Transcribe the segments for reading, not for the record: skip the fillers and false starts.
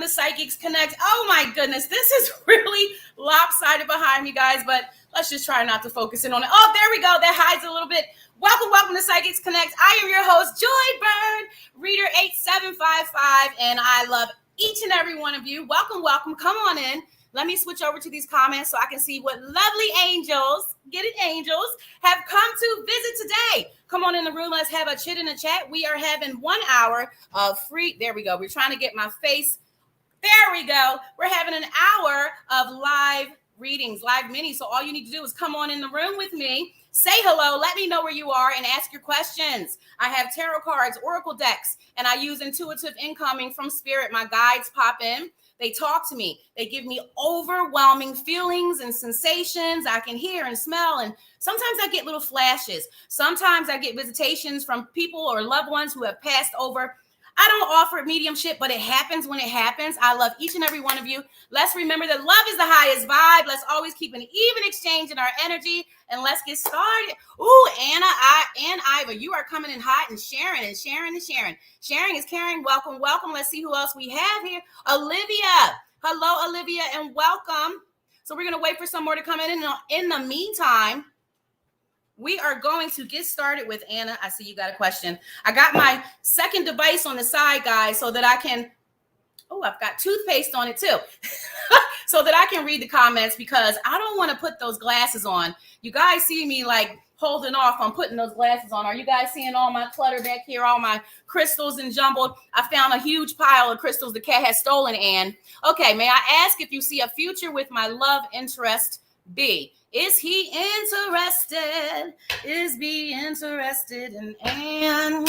Psychics Connect. Oh my goodness, this is really lopsided behind me, guys, but let's just try not to focus in on it. Oh, there we go. That hides a little bit. Welcome to Psychics Connect. I am your host, Joy Byrne, reader 8755, and I love each and every one of you. Welcome. Come on in. Let me switch over to these comments so I can see what lovely angels, angels, have come to visit today. Come on in the room. Let's have a chit and a chat. We are having 1 hour of free. There we go. We're trying to get my face. There we go. We're having an hour of live readings, live mini. So all you need to do is come on in the room with me, say hello, let me know where you are, and ask your questions. I have tarot cards, oracle decks, and I use intuitive incoming from spirit. My guides pop in. They talk to me. They give me overwhelming feelings and sensations. I can hear and smell. And sometimes I get little flashes. Sometimes I get visitations from people or loved ones who have passed over. I don't offer mediumship, but it happens when it happens. I love each and every one of you. Let's remember that love is the highest vibe. Let's always keep an even exchange in our energy. And let's get started. Ooh, Anna, Iva, you are coming in hot, and sharing. Sharing is caring. Welcome. Let's see who else we have here. Olivia. Hello, Olivia, and welcome. So we're going to wait for some more to come in. And in the meantime, we are going to get started with Anna. I see you got a question. I got my second device on the side, guys, so that I can, I've got toothpaste on it too, so that I can read the comments, because I don't want to put those glasses on. You guys see me like holding off on putting those glasses on. Are you guys seeing all my clutter back here, all my crystals and jumbled? I found a huge pile of crystals the cat has stolen, Anne. Okay, may I ask if you see a future with my love interest, B? Is he interested? Is B interested in Anne?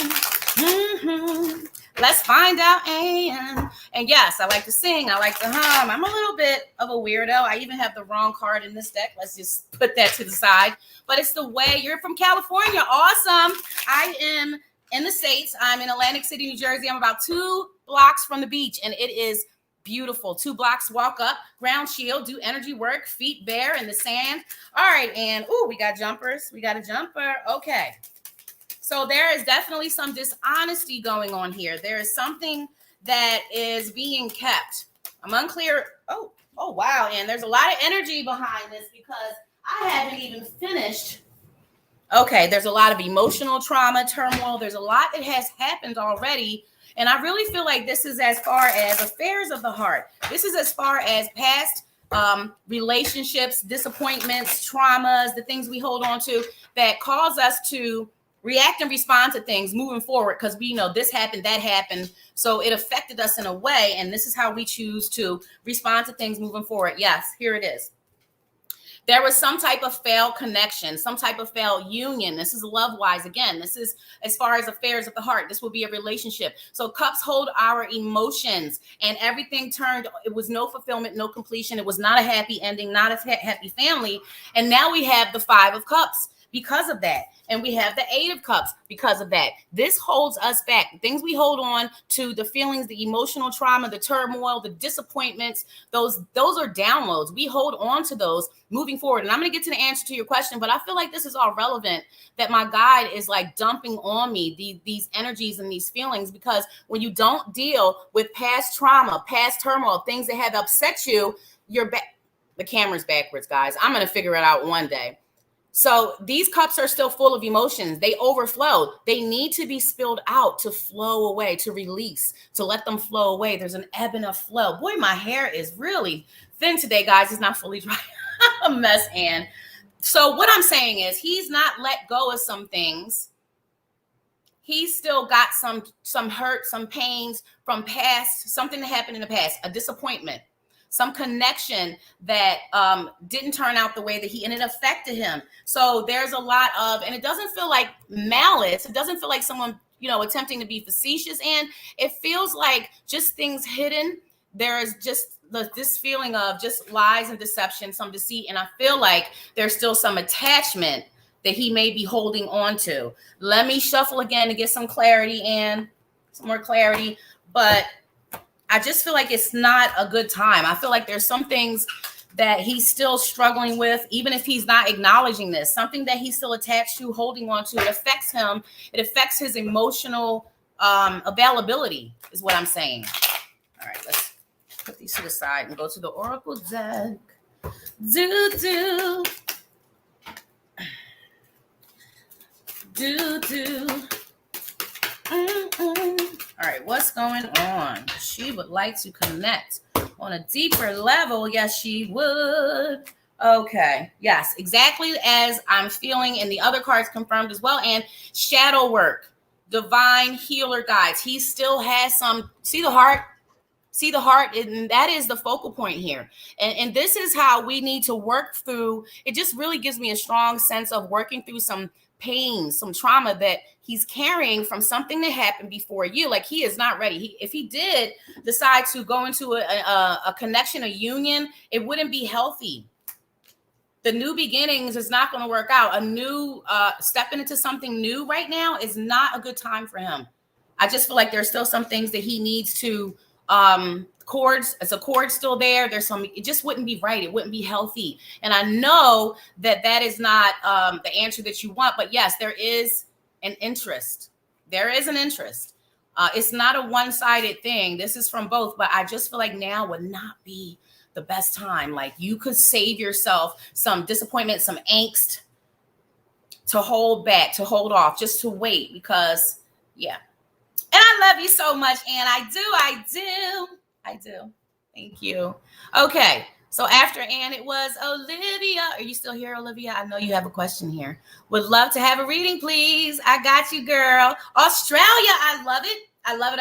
Let's find out, Anne. And yes, I like to sing. I like to hum. I'm a little bit of a weirdo. I even have the wrong card in this deck. Let's just put that to the side. But it's the way. You're from California. Awesome. I am in the States. I'm in Atlantic City, New Jersey. I'm about 2 blocks from the beach, and it is beautiful. 2 blocks, walk up, ground shield, do energy work, feet bare in the sand. All right, and we got jumpers. We got a jumper. Okay. So there is definitely some dishonesty going on here. There is something that is being kept. I'm unclear. Oh, wow. And there's a lot of energy behind this, because I haven't even finished. Okay, there's a lot of emotional trauma, turmoil. There's a lot that has happened already. And I really feel like this is as far as affairs of the heart. This is as far as past relationships, disappointments, traumas, the things we hold on to that cause us to react and respond to things moving forward, because we know this happened, that happened. So it affected us in a way. And this is how we choose to respond to things moving forward. Yes, here it is. There was some type of failed connection, some type of failed union. This is love-wise. Again, this is as far as affairs of the heart. This will be a relationship. So cups hold our emotions, and everything turned. It was no fulfillment, no completion. It was not a happy ending, not a happy family. And now we have the 5 of Cups because of that. And we have the 8 of Cups because of that. This holds us back. The things we hold on to, the feelings, the emotional trauma, the turmoil, the disappointments, those are downloads. We hold on to those moving forward. And I'm going to get to the answer to your question, but I feel like this is all relevant, that my guide is like dumping on me these energies and these feelings, because when you don't deal with past trauma, past turmoil, things that have upset you, you're back. The camera's backwards, guys. I'm going to figure it out one day. So these cups are still full of emotions. They overflow. They need to be spilled out to flow away, to release, to let them flow away. There's an ebb and a flow. Boy, my hair is really thin today, guys. It's not fully dry. I'm a mess, Anne. So what I'm saying is, he's not let go of some things. He's still got some hurt, some pains from past, something that happened in the past, a disappointment, some connection that didn't turn out the way that and it affected him. So there's a lot of, and it doesn't feel like malice. It doesn't feel like someone, attempting to be facetious. And it feels like just things hidden. There is just this feeling of just lies and deception, some deceit. And I feel like there's still some attachment that he may be holding on to. Let me shuffle again to get some clarity, and some more clarity. But I just feel like it's not a good time. I feel like there's some things that he's still struggling with, even if he's not acknowledging this, something that he's still attached to, holding on to. It affects him. It affects his emotional availability, is what I'm saying. All right, let's put these to the side and go to the Oracle deck. Do. All right, what's going on? She would like to connect on a deeper level. Yes, she would. Okay. Yes, exactly as I'm feeling, and the other cards confirmed as well. And shadow work, divine healer guides. He still has some. See the heart? See the heart? And that is the focal point here. And this is how we need to work through. It just really gives me a strong sense of working through some pain, some trauma that he's carrying from something that happened before you. Like, he is not ready. If he did decide to go into a connection, a union, it wouldn't be healthy. The new beginnings is not going to work out. A new stepping into something new right now is not a good time for him. I just feel like there's still some things that he needs to cords. It's a cord still there. There's some, it just wouldn't be right. It wouldn't be healthy. And I know that that is not the answer that you want, but yes, there is an interest. There is an interest. It's not a one-sided thing. This is from both, but I just feel like now would not be the best time. Like, you could save yourself some disappointment, some angst to hold back, to hold off, just to wait, because yeah. And I love you so much, Anne. I do. Thank you. Okay. So after Anne, it was Olivia. Are you still here, Olivia? I know you have a question here. Would love to have a reading, please. I got you, girl. Australia. I love it. I love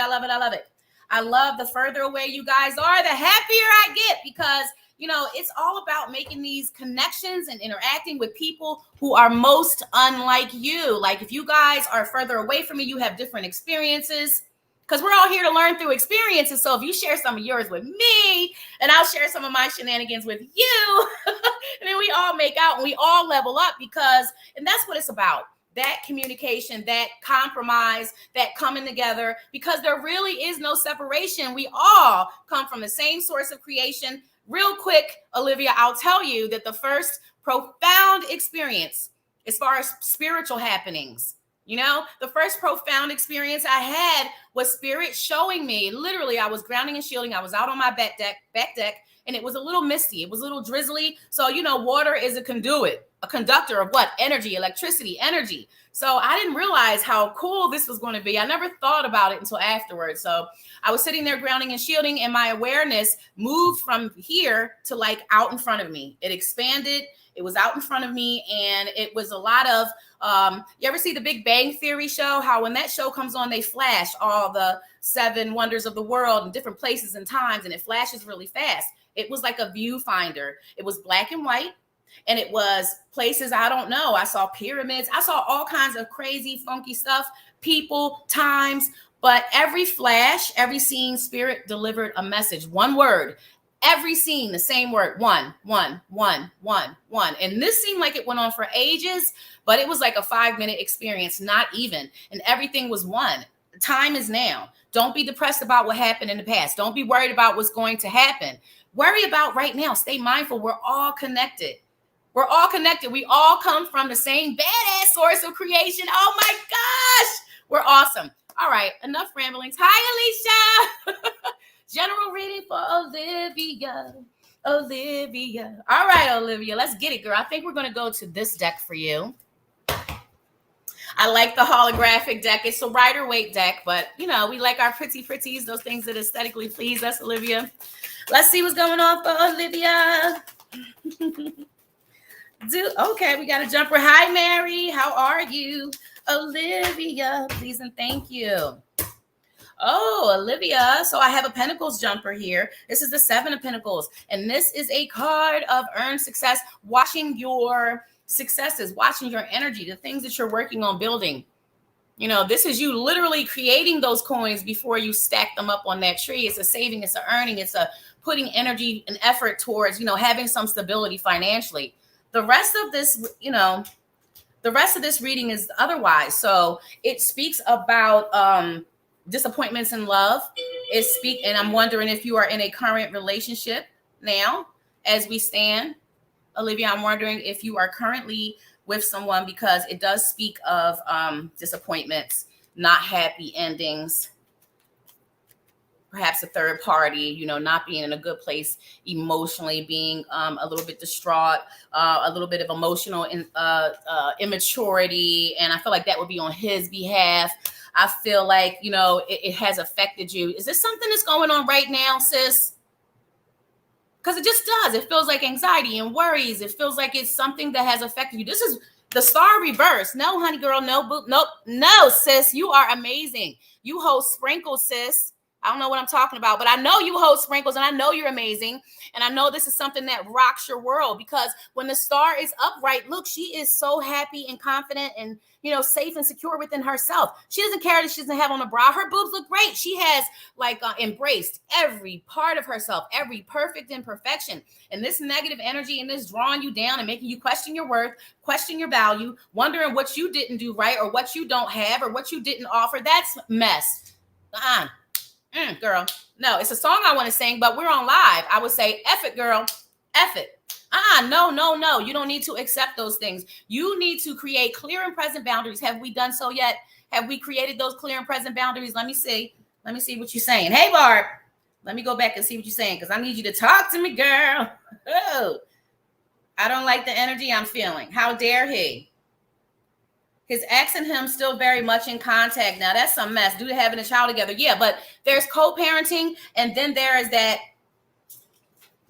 it. I love the further away you guys are, the happier I get, because, you know, it's all about making these connections and interacting with people who are most unlike you. Like, if you guys are further away from me, you have different experiences, because we're all here to learn through experiences. So if you share some of yours with me, and I'll share some of my shenanigans with you, and then we all make out and we all level up, and that's what it's about. That communication, that compromise, that coming together, because there really is no separation. We all come from the same source of creation. Real quick, Olivia, I'll tell you that the first profound experience as far as spiritual happenings, you know, the first profound experience I had was spirit showing me, literally, I was grounding and shielding. I was out on my back deck, and it was a little misty. It was a little drizzly. So, you know, water is a conduit, a conductor of what? Energy, electricity, energy. So I didn't realize how cool this was going to be. I never thought about it until afterwards. So I was sitting there grounding and shielding, and my awareness moved from here to like out in front of me. It expanded. It was out in front of me, and it was a lot of, you ever see the Big Bang Theory show? How when that show comes on, they flash all the 7 wonders of the world in different places and times, and it flashes really fast. It was like a viewfinder. It was black and white, and it was places I don't know. I saw pyramids. I saw all kinds of crazy, funky stuff, people, times, but every flash, every scene, spirit delivered a message, one word. Every scene, the same word, one. And this seemed like it went on for ages, but it was like a 5-minute experience, not even. And everything was one. Time is now. Don't be depressed about what happened in the past. Don't be worried about what's going to happen. Worry about right now. Stay mindful. We're all connected. We're all connected. We all come from the same badass source of creation. Oh my gosh. We're awesome. All right. Enough ramblings. Hi, Alicia. General reading for Olivia. All right, Olivia, let's get it, girl. I think we're going to go to this deck for you. I like the holographic deck. It's a Rider-Waite deck, but, you know, we like our pretties, those things that aesthetically please us, Olivia. Let's see what's going on for Olivia. Okay, we got a jumper. Hi, Mary. How are you? Olivia, please and thank you. Oh, Olivia. So I have a Pentacles jumper here. This is the 7 of Pentacles. And this is a card of earned success, watching your successes, watching your energy, the things that you're working on building. You know, this is you literally creating those coins before you stack them up on that tree. It's a saving, it's a earning, it's a putting energy and effort towards, you know, having some stability financially. The rest of this, you know, the rest of this reading is otherwise. So it speaks about, disappointments in love. And I'm wondering if you are in a current relationship now as we stand. Olivia, I'm wondering if you are currently with someone, because it does speak of disappointments, not happy endings. perhaps a third party, not being in a good place emotionally, being a little bit distraught, a little bit of emotional immaturity. And I feel like that would be on his behalf. I feel like, it has affected you. Is this something that's going on right now, sis? Because it just does. It feels like anxiety and worries. It feels like it's something that has affected you. This is the star reverse. No, honey girl, no, boo, nope, no, sis. You are amazing. You hold sprinkles, sis. I don't know what I'm talking about, but I know you hold sprinkles and I know you're amazing. And I know this is something that rocks your world, because when the star is upright, look, she is so happy and confident and, safe and secure within herself. She doesn't care that she doesn't have on a bra. Her boobs look great. She has embraced every part of herself, every perfect imperfection. And this negative energy and this drawing you down and making you question your worth, question your value, wondering what you didn't do right or what you don't have or what you didn't offer, that's mess. Girl, no, it's a song I want to sing, but we're on live. I would say, F it, girl, F it. No. You don't need to accept those things. You need to create clear and present boundaries. Have we done so yet? Have we created those clear and present boundaries? Let me see what you're saying. Hey, Barb, let me go back and see what you're saying, because I need you to talk to me, girl. Oh, I don't like the energy I'm feeling. How dare he? His ex and him still very much in contact. Now, that's some mess. Due to having a child together. Yeah, but there's co-parenting, and then there is that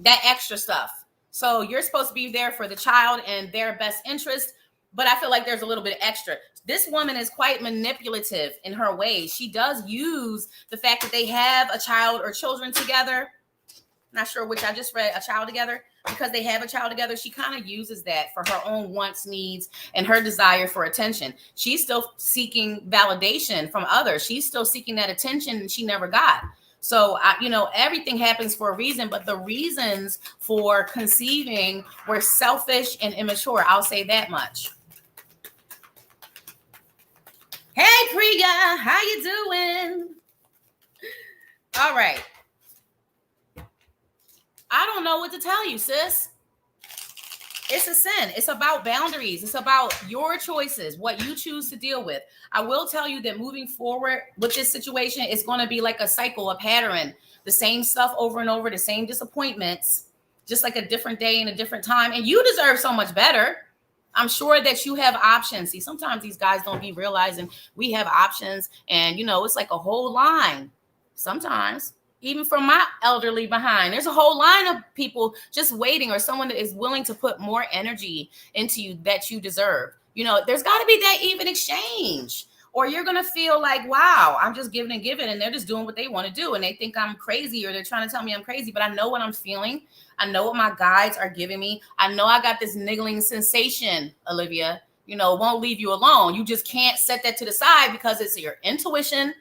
extra stuff. So you're supposed to be there for the child and their best interest, but I feel like there's a little bit extra. This woman is quite manipulative in her ways. She does use the fact that they have a child or children together. Not sure which I just read, a child together. Because they have a child together, she kind of uses that for her own wants, needs, and her desire for attention. She's still seeking validation from others. She's still seeking that attention she never got. So, everything happens for a reason, but the reasons for conceiving were selfish and immature. I'll say that much. Hey, Priya, how you doing? All right. I don't know what to tell you, sis. It's a sin. It's about boundaries. It's about your choices, what you choose to deal with. I will tell you that moving forward with this situation, it's going to be like a cycle, a pattern, the same stuff over and over, the same disappointments, just like a different day and a different time. And you deserve so much better. I'm sure that you have options. See, sometimes these guys don't be realizing we have options, and it's like a whole line. Sometimes, even from my elderly behind, there's a whole line of people just waiting, or someone that is willing to put more energy into you that you deserve. There's got to be that even exchange, or you're going to feel like, wow, I'm just giving and giving, and they're just doing what they want to do. And they think I'm crazy, or they're trying to tell me I'm crazy, but I know what I'm feeling. I know what my guides are giving me. I know I got this niggling sensation, Olivia, won't leave you alone. You just can't set that to the side because it's your intuition.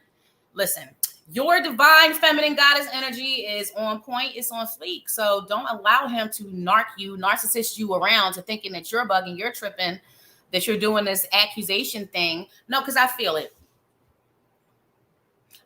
Listen, your divine feminine goddess energy is on point. It's on fleek. So don't allow him to narcissist you around to thinking that you're bugging, you're tripping, that you're doing this accusation thing. No, because I feel it.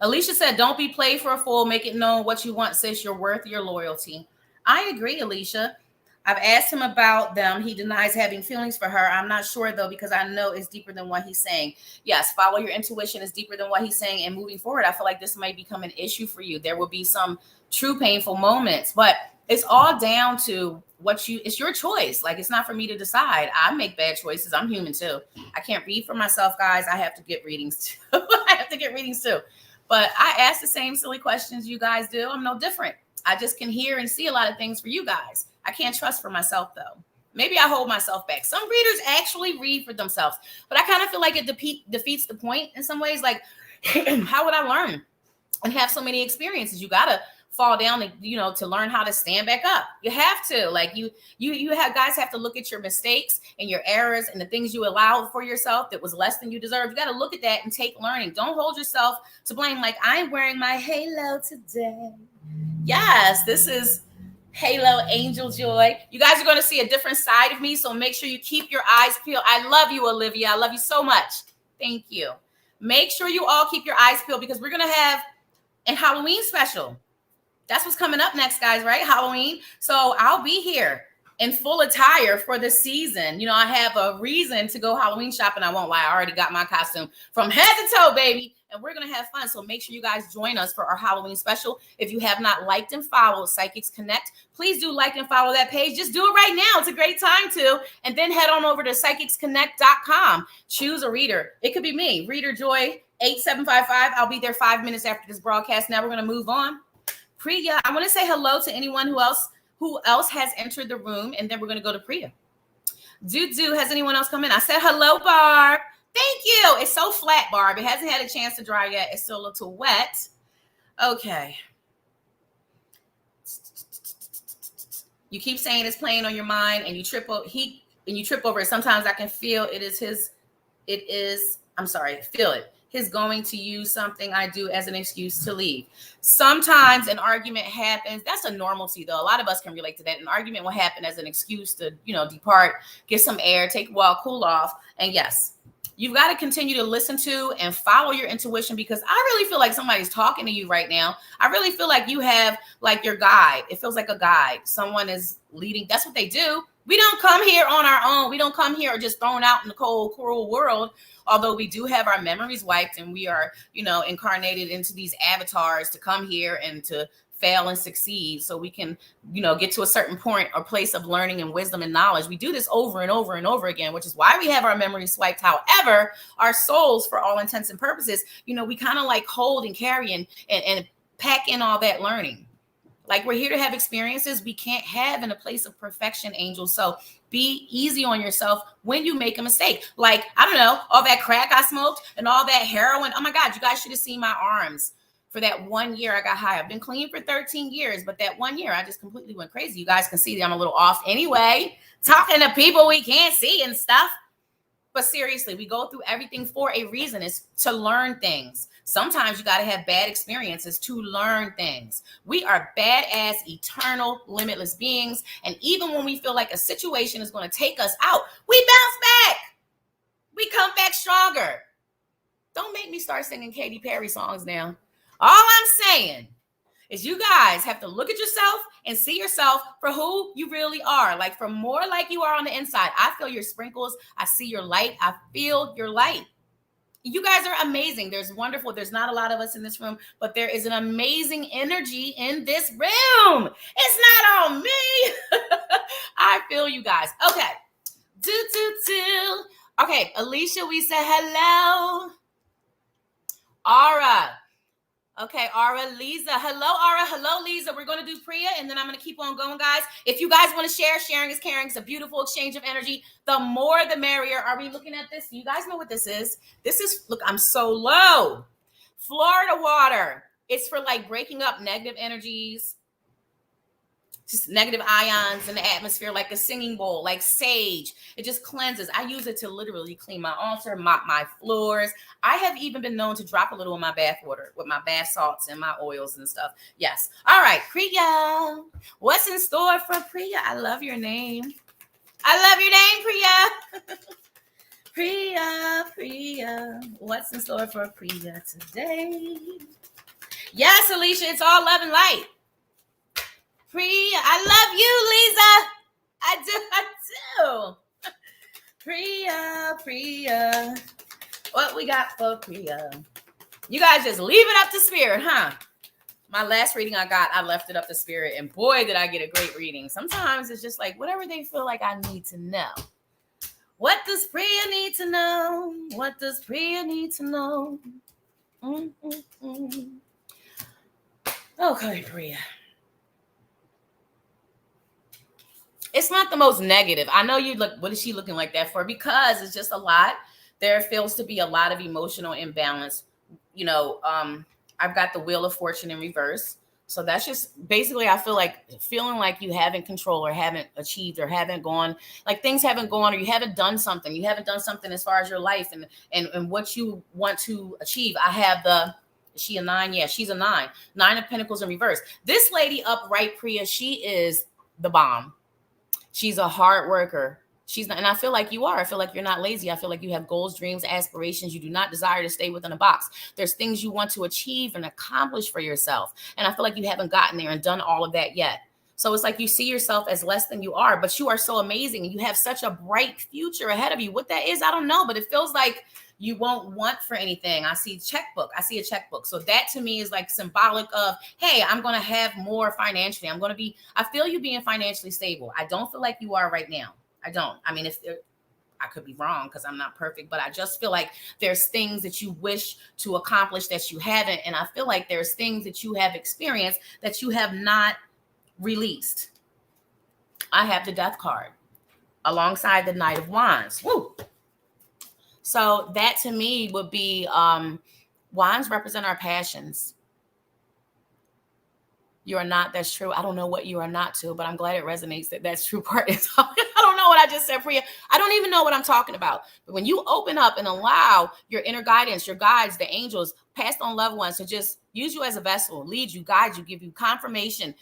Alicia said, don't be played for a fool. Make it known what you want, sis. You're worth your loyalty. I agree, Alicia. I've asked him about them. He denies having feelings for her. I'm not sure, though, because I know it's deeper than what he's saying. Yes, follow your intuition is deeper than what he's saying. And moving forward, I feel like this might become an issue for you. There will be some true painful moments, but it's all down to it's your choice. Like, it's not for me to decide. I make bad choices. I'm human, too. I can't read for myself, guys. I have to get readings, too. But I ask the same silly questions you guys do. I'm no different. I just can hear and see a lot of things for you guys. I can't trust for myself, though. Maybe I hold myself back. Some readers actually read for themselves, but I kind of feel like it defeats the point in some ways. Like, how would I learn and have so many experiences? You got to fall down and, to learn how to stand back up. You have to, like, guys have to look at your mistakes and your errors and the things you allowed for yourself that was less than you deserve. You got to look at that and take learning. Don't hold yourself to blame. Like, I'm wearing my halo today. Yes, this is Halo Angel Joy. You guys are going to see a different side of me, so make sure you keep your eyes peeled. I love you, Olivia. I love you so much. Thank you. Make sure you all keep your eyes peeled, because we're going to have a Halloween special. That's what's coming up next, guys, right? Halloween. So I'll be here in full attire for the season. You know, I have a reason to go Halloween shopping. I won't lie. I already got my costume from head to toe, baby. And we're going to have fun. So make sure you guys join us for our Halloween special. If you have not liked and followed Psychics Connect, please do like and follow that page. Just do it right now. It's a great time to. And then head on over to psychicsconnect.com. Choose a reader. It could be me, Reader Joy 8755. I'll be there 5 minutes after this broadcast. Now we're going to move on. Priya, I want to say hello to anyone who else has entered the room, and then we're going to go to Priya. Has anyone else come in? I said hello, Barb. Thank you. It's so flat, Barb. It hasn't had a chance to dry yet. It's still a little wet. Okay. You keep saying it's playing on your mind, and you trip over it. Sometimes I can feel feel it. He's going to use something I do as an excuse to leave. Sometimes an argument happens. That's a normalcy, though. A lot of us can relate to that. An argument will happen as an excuse to, depart, get some air, take a walk, cool off. And yes, you've got to continue to listen to and follow your intuition, because I really feel like somebody's talking to you right now. I really feel like you have like your guide. It feels like a guide. Someone is leading. That's what they do. We don't come here on our own. We don't come here just thrown out in the cold, cruel world. Although we do have our memories wiped, and we are, incarnated into these avatars to come here and to fail and succeed so we can, get to a certain point or place of learning and wisdom and knowledge. We do this over and over and over again, which is why we have our memories swiped. However, our souls, for all intents and purposes, we kind of like hold and carry and pack in all that learning. Like, we're here to have experiences we can't have in a place of perfection, angels. So be easy on yourself when you make a mistake. Like, I don't know, all that crack I smoked and all that heroin. Oh my God, you guys should have seen my arms for that 1 year I got high. I've been clean for 13 years, but that 1 year I just completely went crazy. You guys can see that I'm a little off anyway, talking to people we can't see and stuff. But seriously, we go through everything for a reason. It's to learn things. Sometimes you got to have bad experiences to learn things. We are badass, eternal, limitless beings. And even when we feel like a situation is going to take us out, we bounce back. We come back stronger. Don't make me start singing Katy Perry songs now. All I'm saying is you guys have to look at yourself and see yourself for who you really are. Like, for more like you are on the inside. I feel your sprinkles. I see your light. I feel your light. You guys are amazing. There's not a lot of us in this room, but there is an amazing energy in this room. It's not on me. I feel you guys. Okay. Okay, Alicia, we said hello. Aura. Okay, Aura, Lisa. Hello, Aura. Hello, Lisa. We're going to do Priya, and then I'm going to keep on going, guys. If you guys want to share, sharing is caring. It's a beautiful exchange of energy. The more, the merrier. Are we looking at this? You guys know what this is. Look, I'm so low. Florida water. It's for like breaking up negative energies, just negative ions in the atmosphere, like a singing bowl, like sage. It just cleanses. I use it to literally clean my altar, mop my floors. I have even been known to drop a little in my bath water with my bath salts and my oils and stuff. Yes. All right, Priya. What's in store for Priya? I love your name. Priya. What's in store for Priya today? Yes, Alicia, it's all love and light. Priya, I love you, Lisa. I do. Priya. What we got for Priya? You guys just leave it up to spirit, huh? My last reading I left it up to spirit, and boy, did I get a great reading. Sometimes it's just like whatever they feel like I need to know. What does Priya need to know? What does Priya need to know? Okay, Priya. It's not the most negative. I know you look, what is she looking like that for? Because it's just a lot. There feels to be a lot of emotional imbalance. I've got the Wheel of Fortune in reverse. So that's just basically, I feel like feeling like you haven't control or haven't achieved or haven't gone, like things haven't gone, or you haven't done something. You haven't done something as far as your life and what you want to achieve. I have is she a 9? Yeah, she's a 9. 9 of Pentacles in reverse. This lady upright, Priya, she is the bomb. She's a hard worker. And I feel like you are. I feel like you're not lazy. I feel like you have goals, dreams, aspirations. You do not desire to stay within a box. There's things you want to achieve and accomplish for yourself. And I feel like you haven't gotten there and done all of that yet. So it's like you see yourself as less than you are, but you are so amazing. You have such a bright future ahead of you. What that is, I don't know, but it feels like you won't want for anything. I see checkbook. I see a checkbook. So that to me is like symbolic of, hey, I'm going to have more financially. I feel you being financially stable. I don't feel like you are right now. I don't. I mean, I could be wrong because I'm not perfect, but I just feel like there's things that you wish to accomplish that you haven't. And I feel like there's things that you have experienced that you have not released. I have the Death card alongside the Knight of Wands. Woo! So that to me would be wands represent our passions. You are not. That's true. I don't know what you are not to, but I'm glad it resonates that that's true part. I don't know what I just said, Priya. I don't even know what I'm talking about. But when you open up and allow your inner guidance, your guides, the angels, passed on loved ones to just use you as a vessel, lead you, guide you, give you confirmation,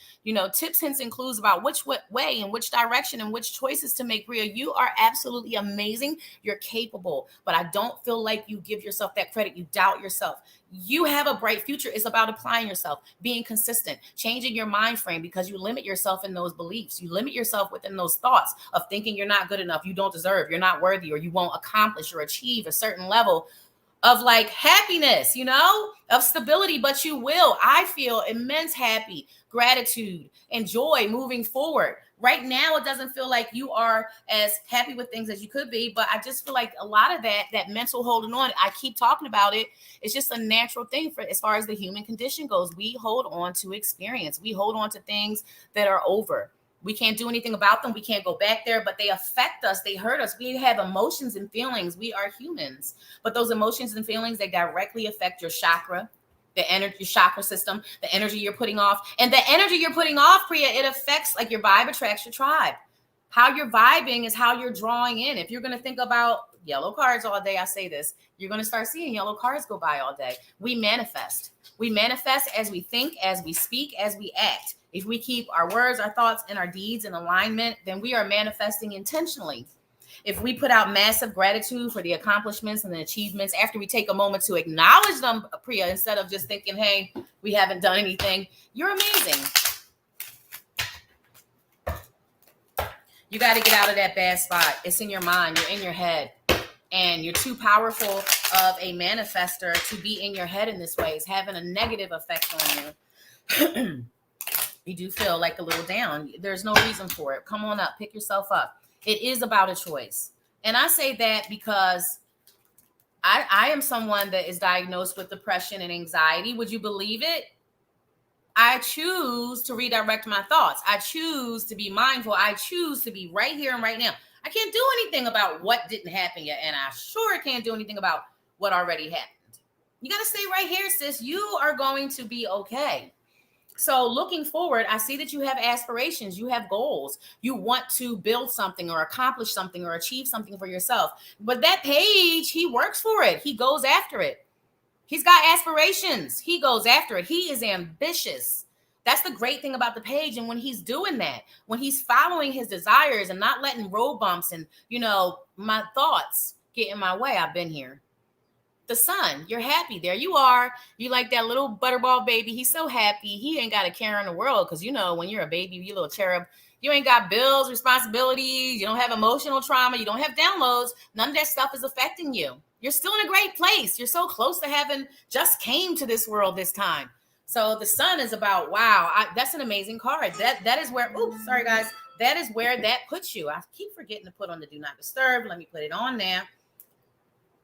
tips, hints, and clues about which way and which direction and which choices to make, Priya, you are absolutely amazing. You're capable, but I don't feel like you give yourself that credit. You doubt yourself. You have a bright future. It's about applying yourself, being consistent, changing your mind frame, because you limit yourself in those beliefs. You limit yourself within those thoughts of thinking you're not good enough, you don't deserve, you're not worthy, or you won't accomplish or achieve a certain level of like happiness, of stability, but you will. I feel immense happy, gratitude, and joy moving forward. Right now, it doesn't feel like you are as happy with things as you could be, but I just feel like a lot of that mental holding on, I keep talking about it. It's just a natural thing for as far as the human condition goes. We hold on to experience. We hold on to things that are over. We can't do anything about them. We can't go back there, but they affect us. They hurt us. We have emotions and feelings. We are humans, but those emotions and feelings, they directly affect your chakra, the energy, chakra system, the energy you're putting off. And the energy you're putting off, Priya, it affects, like, your vibe attracts your tribe. How you're vibing is how you're drawing in. If you're going to think about yellow cards all day, I say this, you're going to start seeing yellow cards go by all day. We manifest. We manifest as we think, as we speak, as we act. If we keep our words, our thoughts, and our deeds in alignment, then we are manifesting intentionally. If we put out massive gratitude for the accomplishments and the achievements, after we take a moment to acknowledge them, Priya, instead of just thinking, hey, we haven't done anything, you're amazing. You got to get out of that bad spot. It's in your mind. You're in your head. And you're too powerful of a manifester to be in your head in this way. It's having a negative effect on you. You do feel like a little down. There's no reason for it. Come on up. Pick yourself up. It is about a choice. And I say that because I am someone that is diagnosed with depression and anxiety. Would you believe it? I choose to redirect my thoughts. I choose to be mindful. I choose to be right here and right now. I can't do anything about what didn't happen yet. And I sure can't do anything about what already happened. You got to stay right here, sis. You are going to be okay. So looking forward, I see that you have aspirations, you have goals. You want to build something or accomplish something or achieve something for yourself. But that page, he works for it. He goes after it. He's got aspirations. He goes after it. He is ambitious. That's the great thing about the page. And when he's doing that, when he's following his desires and not letting road bumps and, my thoughts get in my way, I've been here. The sun, you're happy. There you are. You like that little butterball baby. He's so happy. He ain't got a care in the world because, when you're a baby, you little cherub, you ain't got bills, responsibilities. You don't have emotional trauma. You don't have downloads. None of that stuff is affecting you. You're still in a great place. You're so close to having just came to this world this time. So the sun is about, wow, that's an amazing card. That is where, oops, sorry guys. That is where that puts you. I keep forgetting to put on the do not disturb. Let me put it on there.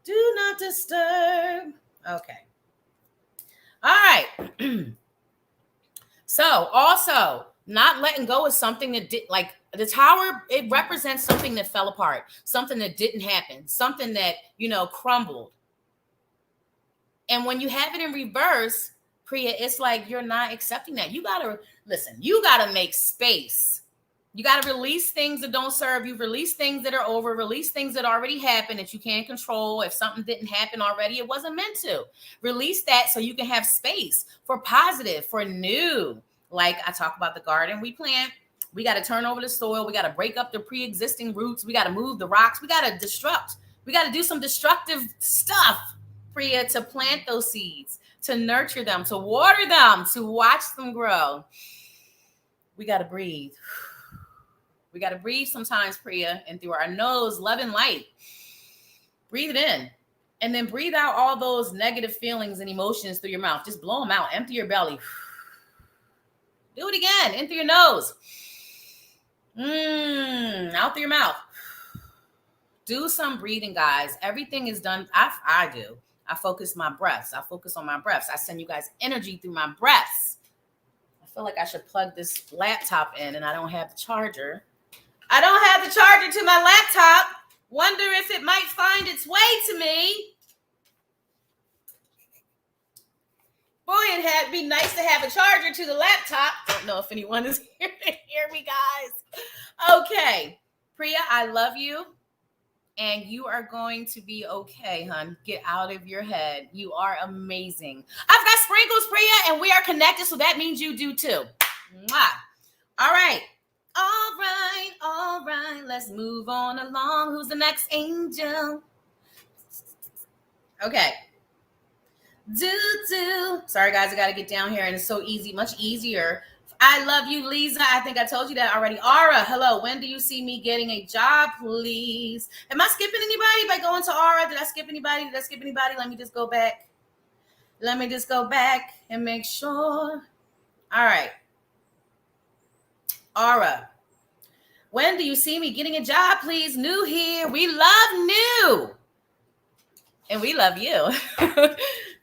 Do not disturb. Okay. All right. So also, not letting go of something that did, like the tower, it represents something that fell apart, something that didn't happen, something that, crumbled. And when you have it in reverse, Priya, it's like you're not accepting that. You got to make space. You got to release things that don't serve you, release things that are over, release things that already happened that you can't control. If something didn't happen already, it wasn't meant to. Release that so you can have space for positive, for new. Like I talk about the garden we plant. We got to turn over the soil. We got to break up the pre-existing roots. We got to move the rocks. We got to destruct. We got to do some destructive stuff, Priya, to plant those seeds, to nurture them, to water them, to watch them grow. We got to breathe. We got to breathe sometimes, Priya, and through our nose, love and light. Breathe it in. And then breathe out all those negative feelings and emotions through your mouth. Just blow them out. Empty your belly. Do it again. In through your nose. Out through your mouth. Do some breathing, guys. Everything is done. I do. I focus my breaths. I focus on my breaths. I send you guys energy through my breaths. I feel like I should plug this laptop in, and I don't have the charger. I don't have the charger to my laptop. Wonder if it might find its way to me. Boy, it'd be nice to have a charger to the laptop. Don't know if anyone is here to hear me, guys. Okay. Priya, I love you. And you are going to be okay, hun. Get out of your head. You are amazing. I've got sprinkles, Priya, and we are connected, so that means you do too. Mwah. All right. All right. Let's move on along. Who's the next angel? Okay. Sorry, guys, I got to get down here, and it's so easy, much easier. I love you, Lisa. I think I told you that already. Aura, hello. When do you see me getting a job, please? Am I skipping anybody by going to Aura? Did I skip anybody? Let me just go back. And make sure. All right. Aura, when do you see me getting a job, please? New here. We love new. And we love you.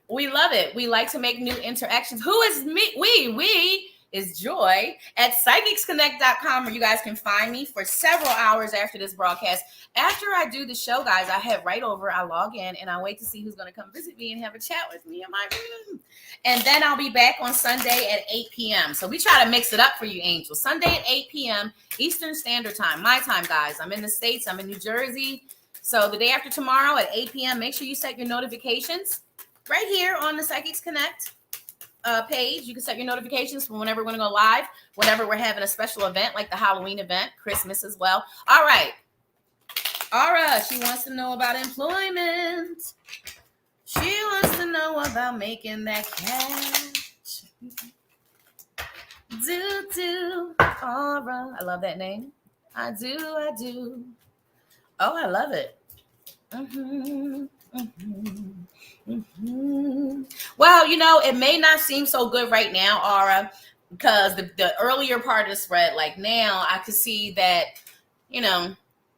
We love it. We like to make new interactions. Who is me? We is Joy at psychicsconnect.com, where you guys can find me for several hours after this broadcast. After I do the show, guys, I head right over, I log in, and I wait to see who's going to come visit me and have a chat with me in my room. And then I'll be back on Sunday at 8 p.m. So we try to mix it up for you, angels. Sunday at 8 p.m. Eastern Standard Time, my time, guys. I'm in the States. I'm in New Jersey. So the day after tomorrow at 8 p.m., make sure you set your notifications right here on the Psychics Connect page. You can set your notifications for whenever we're going to go live, whenever we're having a special event like the Halloween event, Christmas as well. All right. Aura, she wants to know about employment. She wants to know about making that cash. Aura. I love that name. I do. Oh, I love it. Well, it may not seem so good right now, Aura, because the earlier part of the spread, like now, I could see that,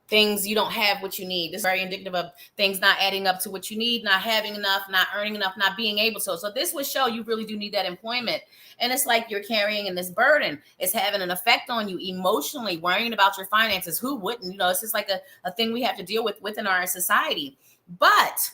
things, you don't have what you need. This is very indicative of things not adding up to what you need, not having enough, not earning enough, not being able to. So this would show you really do need that employment. And it's like you're carrying in this burden. It's having an effect on you emotionally, worrying about your finances. Who wouldn't? It's just like a thing we have to deal with within our society. But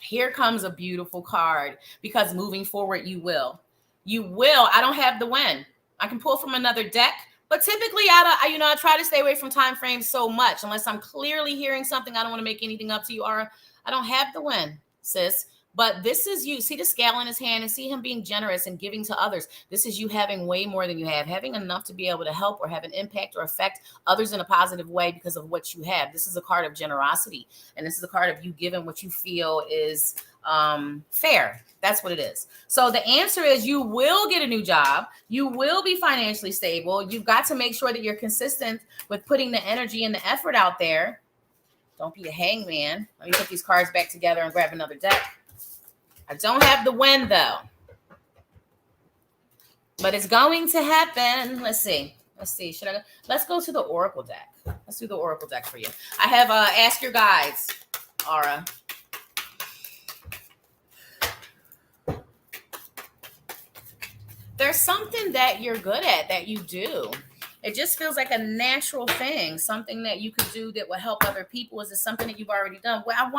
here comes a beautiful card, because moving forward, you will. I don't have the when. I can pull from another deck. But typically, I try to stay away from time frames so much, unless I'm clearly hearing something. I don't want to make anything up to you, Aura. I don't have the win, sis. But this is you. See the scale in his hand and see him being generous and giving to others. This is you having way more than you have, having enough to be able to help or have an impact or affect others in a positive way because of what you have. This is a card of generosity. And this is a card of you giving what you feel is fair. That's what it is. So the answer is you will get a new job. You will be financially stable. You've got to make sure that you're consistent with putting the energy and the effort out there. Don't be a hangman. Let me put these cards back together and grab another deck. I don't have the when, though. But it's going to happen. Let's see. Let's go to the Oracle deck. Let's do the Oracle deck for you. I have Ask Your Guides, Aura. There's something that you're good at, that you do. It just feels like a natural thing, something that you could do that will help other people. Is it something that you've already done? Well, I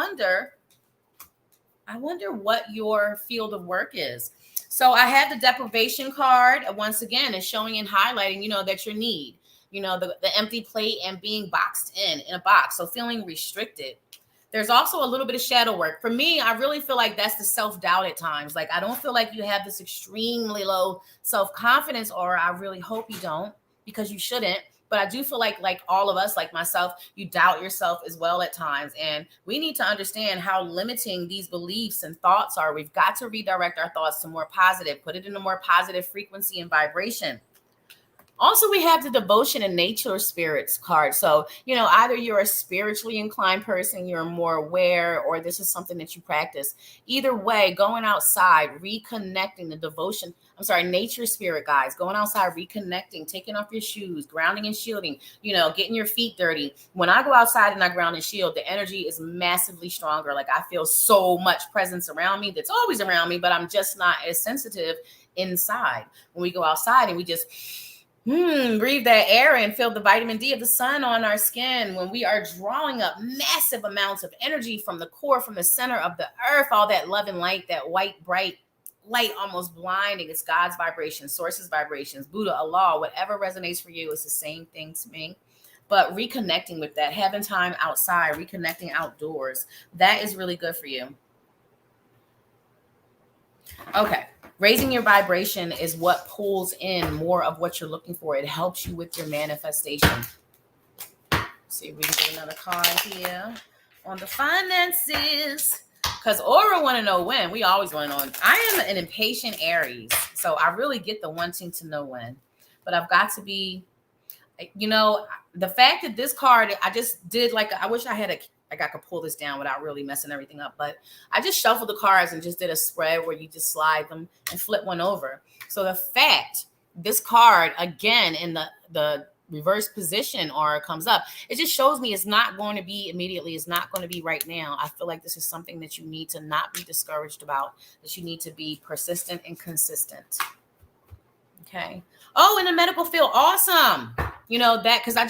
wonder what your field of work is. So I have the deprivation card. Once again, it's showing and highlighting, that your need, the empty plate and being boxed in a box. So feeling restricted. There's also a little bit of shadow work. For me, I really feel like that's the self-doubt at times. Like, I don't feel like you have this extremely low self-confidence, or I really hope you don't, because you shouldn't. But I do feel like all of us, like myself, you doubt yourself as well at times. And we need to understand how limiting these beliefs and thoughts are. We've got to redirect our thoughts to more positive, put it in a more positive frequency and vibration. Also, we have the devotion and nature spirits card. So, either you're a spiritually inclined person, you're more aware, or this is something that you practice. Either way, going outside, reconnecting the devotion. I'm sorry, nature spirit guys, going outside, reconnecting, taking off your shoes, grounding and shielding, getting your feet dirty. When I go outside and I ground and shield, the energy is massively stronger. Like I feel so much presence around me that's always around me, but I'm just not as sensitive inside. When we go outside and we just breathe that air and feel the vitamin D of the sun on our skin, when we are drawing up massive amounts of energy from the core, from the center of the earth, all that love and light, that white, bright light, almost blinding. It's God's vibration, source's vibrations, Buddha, Allah, whatever resonates for you. It's the same thing to me. But reconnecting with that, having time outside, reconnecting outdoors, that is really good for you. Okay. Raising your vibration is what pulls in more of what you're looking for. It helps you with your manifestation. Let's see if we can get another card here on the finances. Because Aura want to know when. We always want to know. I am an impatient Aries, so I really get the wanting to know when. But I've got to be, the fact that this card, I just did I wish I could pull this down without really messing everything up. But I just shuffled the cards and just did a spread where you just slide them and flip one over. So the fact this card, again, in the reverse position or comes up, it just shows me it's not going to be immediately. It's not going to be right now. I feel like this is something that you need to not be discouraged about, that you need to be persistent and consistent. Okay. Oh, in the medical field. Awesome. That, because I'm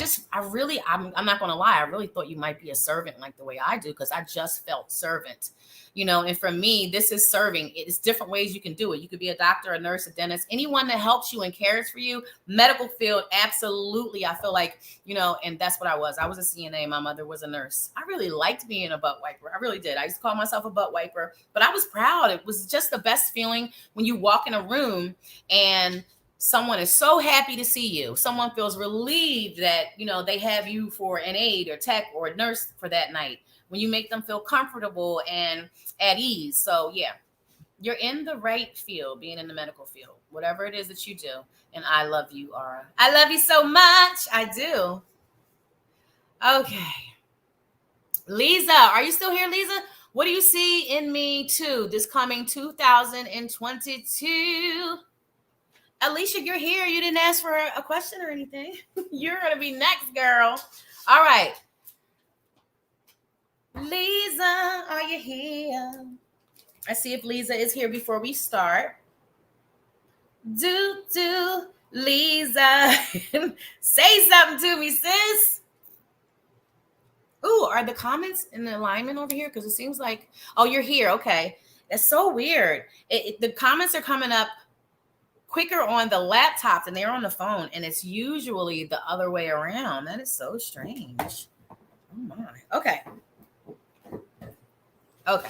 not going to lie. I really thought you might be a servant like the way I do, because I just felt servant, and for me, this is serving. It's different ways you can do it. You could be a doctor, a nurse, a dentist, anyone that helps you and cares for you. Medical field. Absolutely. I feel like, and that's what I was. I was a CNA. My mother was a nurse. I really liked being a butt wiper. I really did. I used to call myself a butt wiper, but I was proud. It was just the best feeling when you walk in a room and someone is so happy to see you. Someone feels relieved that, they have you for an aide or tech or a nurse for that night. When you make them feel comfortable and at ease. So yeah, you're in the right field, being in the medical field, whatever it is that you do. And I love you, Aura. I love you so much. I do. Okay. Lisa, are you still here, Lisa? What do you see in me too this coming 2022? Alicia, you're here. You didn't ask for a question or anything. You're going to be next, girl. All right. Lisa, are you here? I see if Lisa is here before we start. Lisa. Say something to me, sis. Ooh, are the comments in the alignment over here? Because it seems like, oh, you're here. Okay. That's so weird. The comments are coming up quicker on the laptop than they're on the phone, and it's usually the other way around. That is so strange. Oh my. Okay. All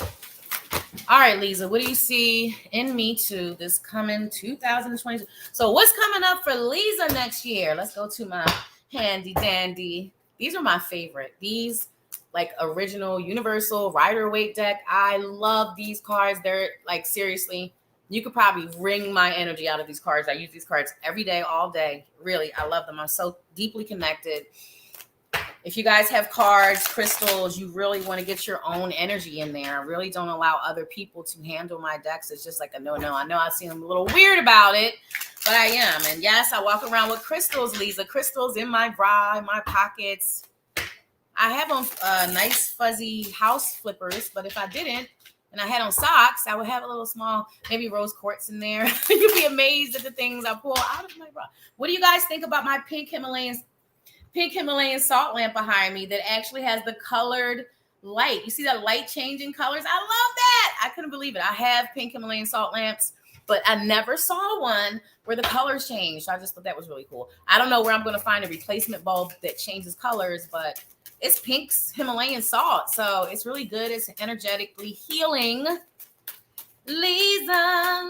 right, Lisa, what do you see in me too this coming 2022? So what's coming up for Lisa next year? Let's go to my handy dandy. These are my favorite. These original universal Rider-Waite deck. I love these cards. They're seriously, you could probably wring my energy out of these cards. I use these cards every day, all day. Really, I love them. I'm so deeply connected. If you guys have cards, crystals, you really want to get your own energy in there. I really don't allow other people to handle my decks. It's just a no-no. I know I seem a little weird about it, but I am. And yes, I walk around with crystals, Lisa. Crystals in my bra, in my pockets. I have on nice fuzzy house flippers, but if I didn't, and I had on socks, I would have a little small, maybe rose quartz in there. You'd be amazed at the things I pull out of my bra. What do you guys think about my pink Himalayan salt lamp behind me that actually has the colored light? You see that light changing colors? I love that. I couldn't believe it. I have pink Himalayan salt lamps, but I never saw one where the colors changed. So I just thought that was really cool. I don't know where I'm going to find a replacement bulb that changes colors, but it's pink's Himalayan salt. So it's really good. It's energetically healing. Lisa.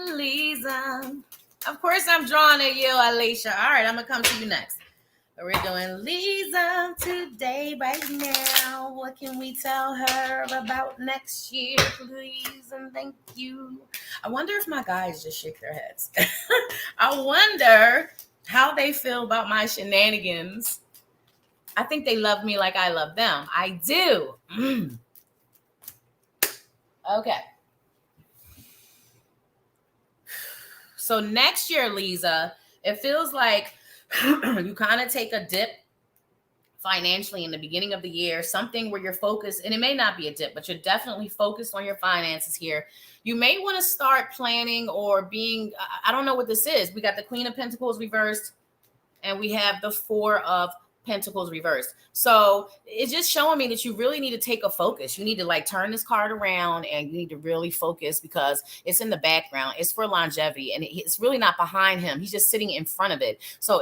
Of course I'm drawing at you, Alicia. All right, I'm going to come to you next. We're doing Lisa today, right now. What can we tell her about next year, please? And thank you. I wonder if my guys just shake their heads. I wonder how they feel about my shenanigans. I think they love me like I love them. I do. Okay. So next year, Lisa, it feels like you kind of take a dip financially in the beginning of the year, something where you're focused, and it may not be a dip, but you're definitely focused on your finances here. You may want to start planning or being, I don't know what this is. We got the Queen of Pentacles reversed, and we have the Four of Pentacles reversed. So it's just showing me that you really need to take a focus. You need to like turn this card around and you need to really focus because it's in the background. It's for longevity and it's really not behind him. He's just sitting in front of it. So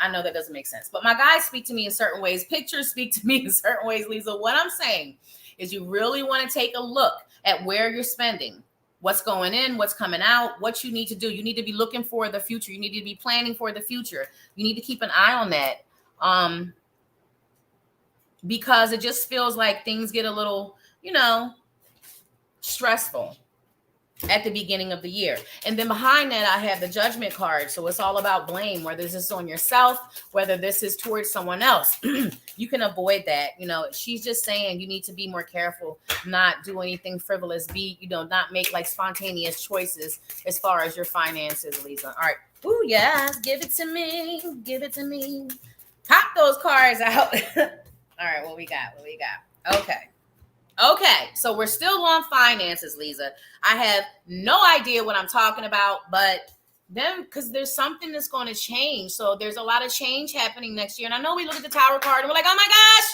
I know that doesn't make sense, but my guys speak to me in certain ways. Pictures speak to me in certain ways, Lisa. What I'm saying is you really want to take a look at where you're spending. What's going in, what's coming out, what you need to do. You need to be looking for the future. You need to be planning for the future. You need to keep an eye on that. Because it just feels like things get a little, stressful at the beginning of the year. And then behind that, I have the Judgment card. So it's all about blame, whether this is on yourself, whether this is towards someone else. You can avoid that. She's just saying you need to be more careful, not do anything frivolous, not make like spontaneous choices as far as your finances, Lisa. All right. Ooh, yes. Give it to me. Give it to me. Pop those cards out. All right. What we got? Okay, so we're still on finances, Lisa. I have no idea what I'm talking about, but then because there's something that's going to change. So there's a lot of change happening next year. And I know we look at the Tower card and we're like, oh my gosh,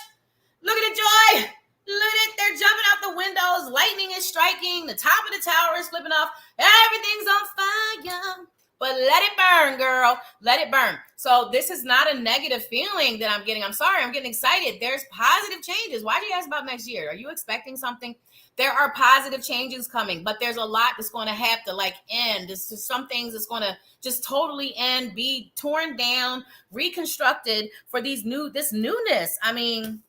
look at the joy. Look at it. They're jumping out the windows. Lightning is striking. The top of the tower is flipping off. Everything's on fire. But let it burn, girl. Let it burn. So this is not a negative feeling that I'm getting. I'm sorry. I'm getting excited. There's positive changes. Why do you ask about next year? Are you expecting something? There are positive changes coming, but there's a lot that's going to have to end. There's just some things that's going to just totally end, be torn down, reconstructed for this newness. I mean,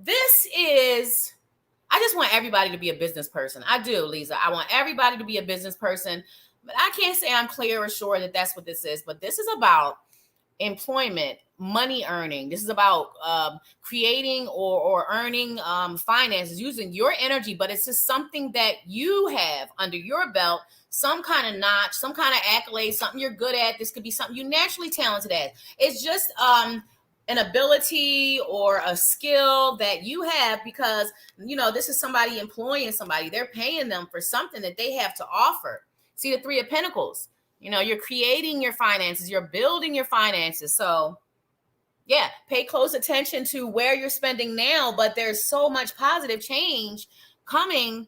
I just want everybody to be a business person. I do, Lisa. I want everybody to be a business person. But I can't say I'm clear or sure that that's what this is. But this is about employment, money earning. This is about creating or earning finances using your energy. But it's just something that you have under your belt, some kind of notch, some kind of accolade, something you're good at. This could be something you're naturally talented at. It's just an ability or a skill that you have because, this is somebody employing somebody. They're paying them for something that they have to offer. See the Three of Pentacles, you're creating your finances, you're building your finances. So yeah, pay close attention to where you're spending now, but there's so much positive change coming,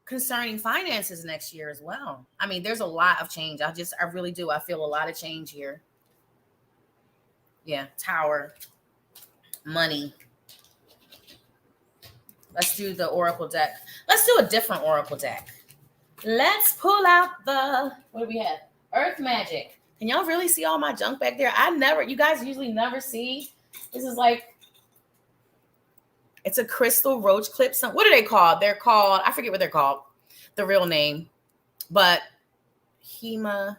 concerning finances next year as well. I mean, there's a lot of change. I really do. I feel a lot of change here. Yeah. Tower, money. Let's do the Oracle deck. Let's do a different Oracle deck. Let's pull out what do we have? Earth Magic. Can y'all really see all my junk back there? You guys usually never see. This is it's a crystal roach clip. What are they called? I forget what they're called, the real name, but Hema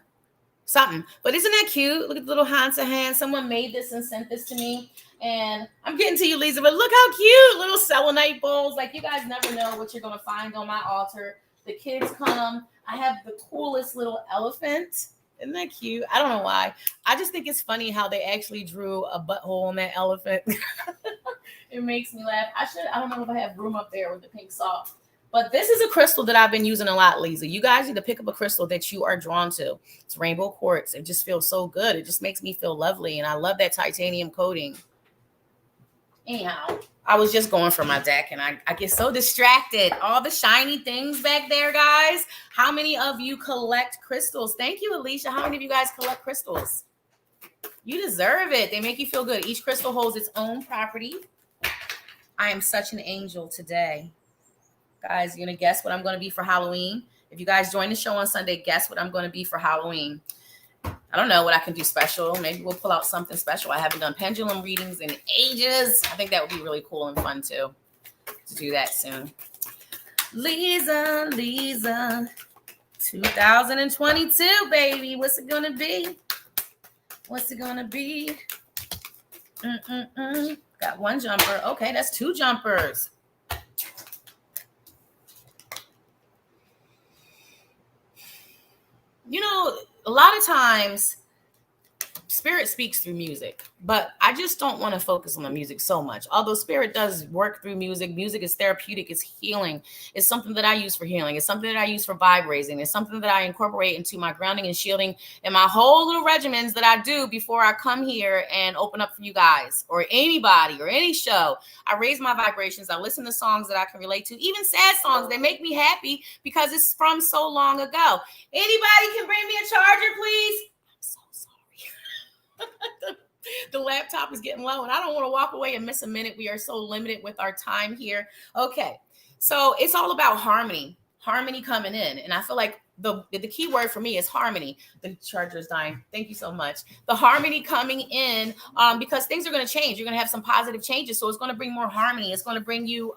something. But isn't that cute? Look at the little Hansa hand. Someone made this and sent this to me. And I'm getting to you, Lisa, but look how cute. Little selenite bowls. You guys never know what you're going to find on my altar. The kids come. I have the coolest little elephant. Isn't that cute? I don't know why. I just think it's funny how they actually drew a butthole on that elephant. It makes me laugh. I don't know if I have room up there with the pink salt. But this is a crystal that I've been using a lot, Lisa. You guys need to pick up a crystal that you are drawn to. It's rainbow quartz. It just feels so good. It just makes me feel lovely. And I love that titanium coating. Anyhow, I was just going for my deck and I get so distracted. All the shiny things back there, guys. How many of you collect crystals? Thank you, Alicia. How many of you guys collect crystals? You deserve it. They make you feel good. Each crystal holds its own property. I am such an angel today. Guys, you're going to guess what I'm going to be for Halloween. If you guys join the show on Sunday, guess what I'm going to be for Halloween. I don't know what I can do special. Maybe we'll pull out something special. I haven't done pendulum readings in ages. I think that would be really cool and fun too, to do that soon. Lisa, 2022, baby. What's it going to be? What's it gonna be? Got one jumper. Okay, that's two jumpers. You know, a lot of times spirit speaks through music, but I just don't want to focus on the music so much. Although spirit does work through music, music is therapeutic, it's healing. It's something that I use for healing. It's something that I use for vibe raising. It's something that I incorporate into my grounding and shielding and my whole little regimens that I do before I come here and open up for you guys or anybody or any show. I raise my vibrations. I listen to songs that I can relate to, even sad songs. They make me happy because it's from so long ago. Anybody can bring me a charger, please? The laptop is getting low and I don't want to walk away and miss a minute. We are so limited with our time here. Okay. So it's all about harmony coming in. And I feel like the key word for me is harmony. The charger is dying. Thank you so much. The harmony coming in because things are going to change. You're going to have some positive changes. So it's going to bring more harmony. It's going to bring you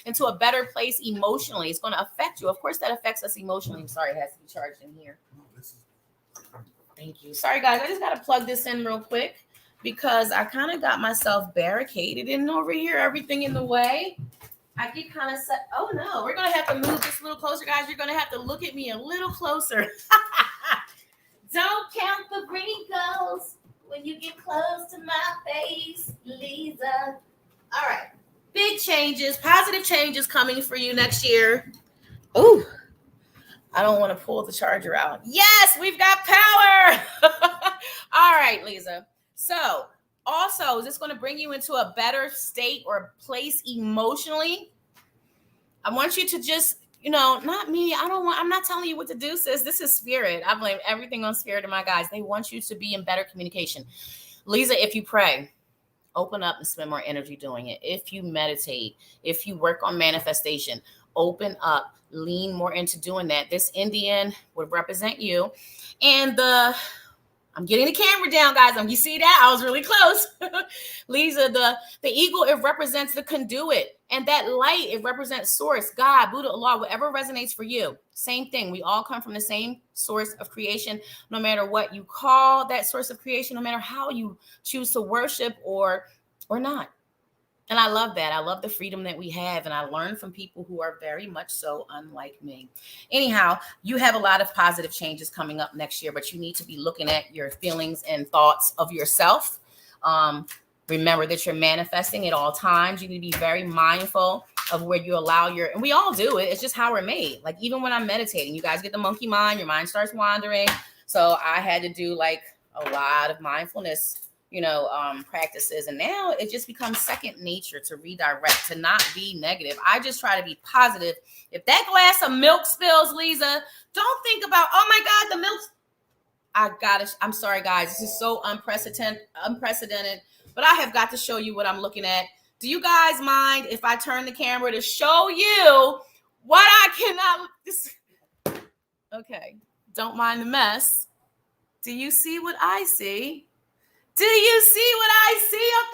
into a better place emotionally. It's going to affect you. Of course, that affects us emotionally. I'm sorry, it has to be charged in here. Thank you. Sorry, guys. I just got to plug this in real quick because I kind of got myself barricaded in over here. Everything in the way. I get kind of set. Oh, no. We're going to have to move this a little closer, guys. You're going to have to look at me a little closer. Don't count the wrinkles when you get close to my face, Lisa. All right. Big changes, positive changes coming for you next year. Ooh. I don't want to pull the charger out. Yes, we've got power. All right, Lisa. So also, is this going to bring you into a better state or place emotionally? I want you to just, not me. I'm not telling you what to do, sis. This is spirit. I blame everything on spirit and my guys. They want you to be in better communication. Lisa, if you pray, open up and spend more energy doing it. If you meditate, if you work on manifestation, open up, lean more into doing that. This Indian would represent you. And I'm getting the camera down, guys. You see that? I was really close. Lisa, the eagle, it represents the conduit. And that light, it represents source, God, Buddha, Allah, whatever resonates for you. Same thing. We all come from the same source of creation, no matter what you call that source of creation, no matter how you choose to worship or not. And I love that. I love the freedom that we have. And I learn from people who are very much so unlike me. Anyhow, you have a lot of positive changes coming up next year, but you need to be looking at your feelings and thoughts of yourself. Remember that you're manifesting at all times. You need to be very mindful of where you allow and we all do it. It's just how we're made. Like even when I'm meditating, you guys get the monkey mind, your mind starts wandering. So I had to do like a lot of mindfulness practices. And now it just becomes second nature to redirect, to not be negative. I just try to be positive. If that glass of milk spills, Lisa, don't think about, oh my God, the milk. I'm sorry, guys. This is so unprecedented, but I have got to show you what I'm looking at. Do you guys mind if I turn the camera to show you what I cannot? Okay. Don't mind the mess. Do you see what I see? Do you see what I see up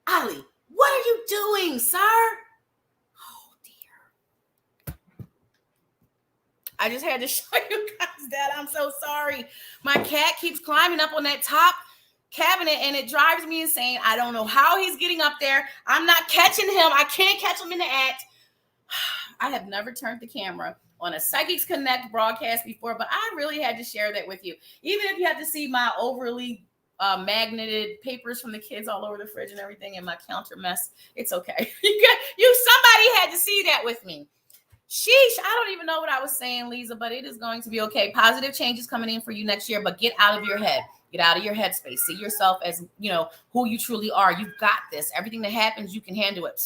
there? Ali, what are you doing, sir? Oh, dear. I just had to show you guys that. I'm so sorry. My cat keeps climbing up on that top cabinet, and it drives me insane. I don't know how he's getting up there. I'm not catching him. I can't catch him in the act. I have never turned the camera on a Psychics Connect broadcast before, but I really had to share that with you. Even if you have to see my overly magneted papers from the kids all over the fridge and everything and my counter mess, it's okay. Somebody had to see that with me. Sheesh, I don't even know what I was saying, Lisa, but it is going to be okay. Positive changes coming in for you next year, but get out of your head. Get out of your headspace. See yourself as, who you truly are. You've got this. Everything that happens, you can handle it.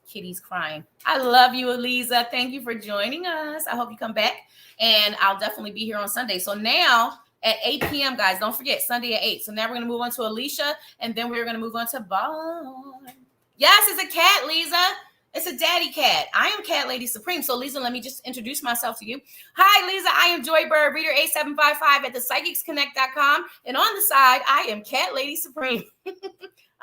Kitty's crying. I love you, Eliza. Thank you for joining us. I hope you come back, and I'll definitely be here on Sunday. So now at 8 p.m., guys, don't forget, Sunday at 8. So now we're going to move on to Alicia, and then we're going to move on to Bond. Yes, it's a cat, Lisa. It's a daddy cat. I am Cat Lady Supreme. So, Lisa, let me just introduce myself to you. Hi, Lisa. I am Joybird, Reader 8755 at thepsychicsconnect.com. And on the side, I am Cat Lady Supreme.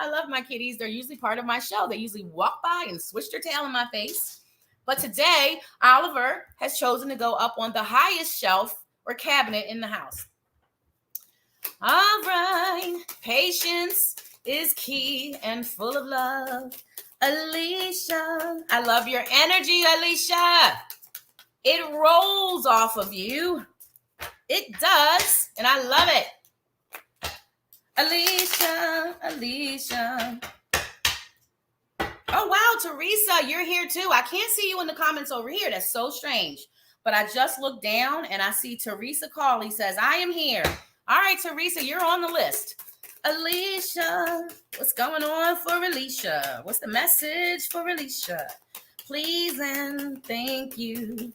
I love my kitties. They're usually part of my show. They usually walk by and swish their tail in my face. But today, Oliver has chosen to go up on the highest shelf or cabinet in the house. All right. Patience is key and full of love. Alicia, I love your energy, Alicia. It rolls off of you. It does, and I love it. Alicia. Oh, wow, Teresa, you're here too. I can't see you in the comments over here. That's so strange. But I just looked down and I see Teresa Cawley says, I am here. All right, Teresa, you're on the list. Alicia, what's going on for Alicia? What's the message for Alicia? Please and thank you.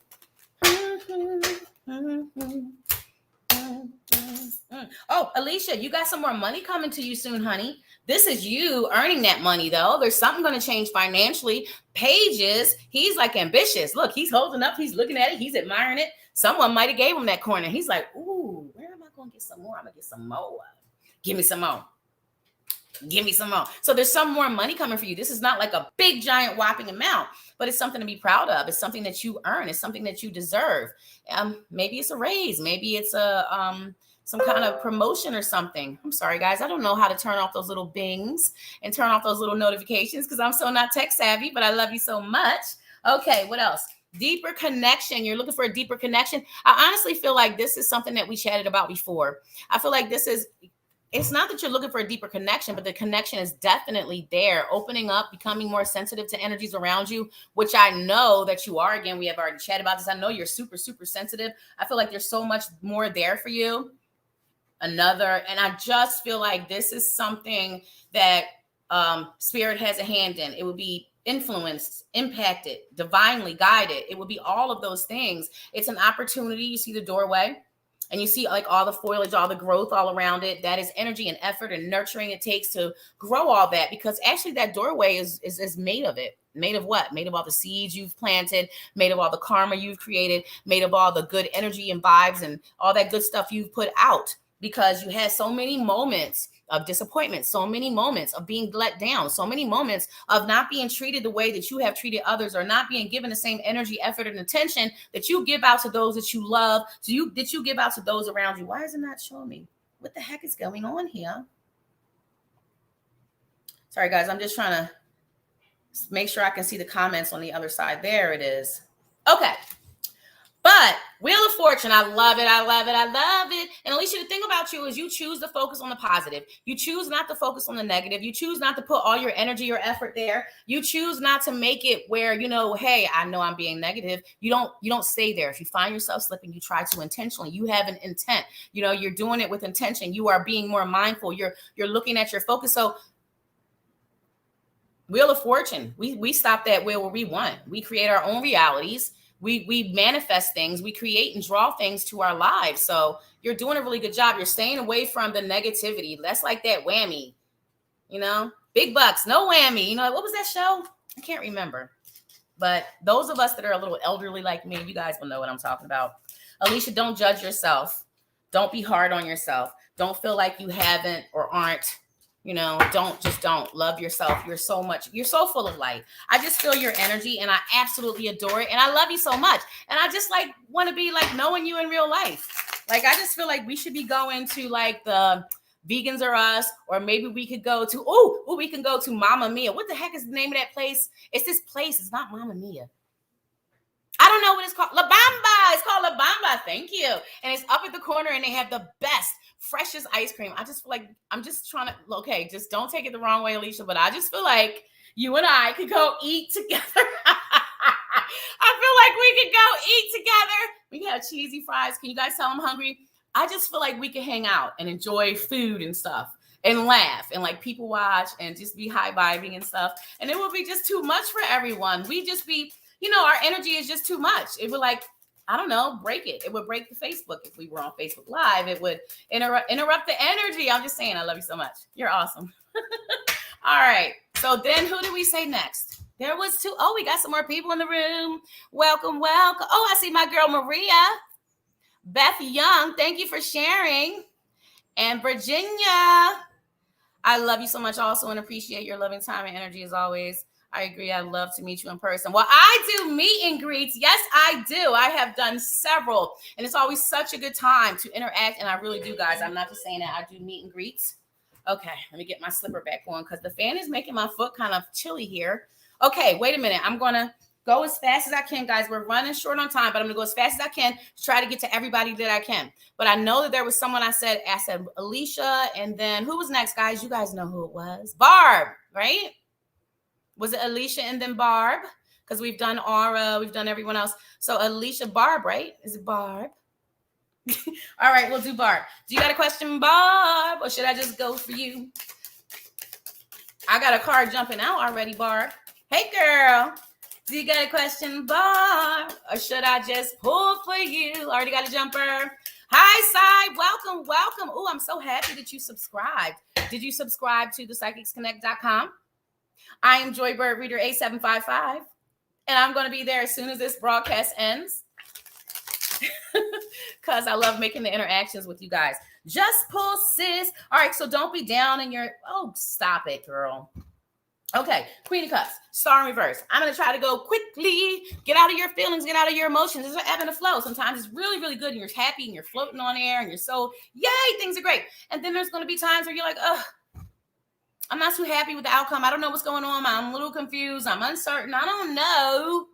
Oh, Alicia, you got some more money coming to you soon, honey. This is you earning that money, though. There's something going to change financially. Pages, he's like ambitious. Look, he's holding up. He's looking at it. He's admiring it. Someone might have gave him that corner. He's like, ooh, where am I going to get some more? I'm going to get some more. Give me some more. Give me some more. So there's some more money coming for you. This is not like a big, giant, whopping amount, but it's something to be proud of. It's something that you earn. It's something that you deserve. Maybe it's a raise. Maybe it's a some kind of promotion or something. I'm sorry, guys. I don't know how to turn off those little bings and turn off those little notifications because I'm so not tech savvy, but I love you so much. Okay, what else? Deeper connection. You're looking for a deeper connection. I honestly feel like this is something that we chatted about before. I feel like this is, it's not that you're looking for a deeper connection, but the connection is definitely there. Opening up, becoming more sensitive to energies around you, which I know that you are. Again, we have already chatted about this. I know you're super, super sensitive. I feel like there's so much more there for you. And I just feel like this is something that Spirit has a hand in. It would be influenced, impacted, divinely guided. It would be all of those things. It's an opportunity. You see the doorway and you see like all the foliage, all the growth all around it. That is energy and effort and nurturing it takes to grow all that, because actually that doorway is made of it. Made of what? Made of all the seeds you've planted, made of all the karma you've created, made of all the good energy and vibes and all that good stuff you've put out. Because you had so many moments of disappointment, so many moments of being let down, so many moments of not being treated the way that you have treated others, or not being given the same energy, effort, and attention that you give out to those that you love, that you give out to those around you. Why is it not showing me? What the heck is going on here? Sorry, guys. I'm just trying to make sure I can see the comments on the other side. There it is. Okay. But Wheel of Fortune, I love it. And Alicia, the thing about you is you choose to focus on the positive. You choose not to focus on the negative. You choose not to put all your energy or effort there. You choose not to make it where, hey, I know I'm being negative. You don't stay there. If you find yourself slipping, you try to intentionally. You have an intent. You're doing it with intention. You are being more mindful. You're looking at your focus. So Wheel of Fortune, we stop that wheel where we want. We create our own realities. We manifest things, we create and draw things to our lives. So you're doing a really good job. You're staying away from the negativity. That's like that whammy, big bucks, no whammy. What was that show? I can't remember. But those of us that are a little elderly like me, you guys will know what I'm talking about. Alicia, don't judge yourself. Don't be hard on yourself. Don't feel like you haven't or aren't. Don't love yourself. You're so full of light. I just feel your energy and I absolutely adore it. And I love you so much. And I just want to be knowing you in real life. I just feel like we should be going to the Vegans Are Us, or maybe we could go to, we can go to Mamma Mia. What the heck is the name of that place? It's this place. It's not Mamma Mia. I don't know what it's called. La Bamba. It's called La Bamba. Thank you. And it's up at the corner and they have the best, freshest ice cream. I just feel like I'm just trying to, okay, just don't take it the wrong way, Alicia, but I just feel like you and I could go eat together. I feel like we could go eat together. We can have cheesy fries. Can you guys tell I'm hungry? I just feel like we could hang out and enjoy food and stuff and laugh and people watch and just be high-vibing and stuff. And it would be just too much for everyone. We just be, our energy is just too much. It would I don't know, break it. It would break the Facebook if we were on Facebook Live. It would interrupt the energy. I'm just saying, I love you so much. You're awesome. All right. So then who do we say next? There was two. Oh, we got some more people in the room. Welcome. Oh, I see my girl Maria. Beth Young, thank you for sharing. And Virginia, I love you so much also and appreciate your loving time and energy as always. I agree. I'd love to meet you in person. Well, I do meet and greets. Yes, I do. I have done several, and it's always such a good time to interact. And I really do, guys. I'm not just saying that. I do meet and greets. Okay, let me get my slipper back on because the fan is making my foot kind of chilly here. Okay, wait a minute. I'm going to go as fast as I can, guys. We're running short on time, but I'm going to go as fast as I can to try to get to everybody that I can. But I know that there was someone I said Alicia, and then who was next, guys? You guys know who it was. Barb, right? Was it Alicia and then Barb? Because we've done Aura, we've done everyone else. So Alicia, Barb, right? Is it Barb? All right, we'll do Barb. Do you got a question, Barb? Or should I just go for you? I got a card jumping out already, Barb. Hey, girl. Do you got a question, Barb? Or should I just pull for you? Already got a jumper. Hi, Sai. Welcome, welcome. Oh, I'm so happy that you subscribed. Did you subscribe to thepsychicsconnect.com? I am Joybird Reader 8755, and I'm going to be there as soon as this broadcast ends because I love making the interactions with you guys. Just pull, sis. All right, so don't be down in your, oh, stop it, girl. Okay, Queen of Cups, Star in reverse. I'm going to try to go quickly. Get out of your feelings, get out of your emotions. There's an ebb and a flow. Sometimes it's really, really good and you're happy and you're floating on air and you're so, yay, things are great. And then there's going to be times where you're like, ugh, I'm not too happy with the outcome. I don't know what's going on. I'm a little confused. I'm uncertain. I don't know.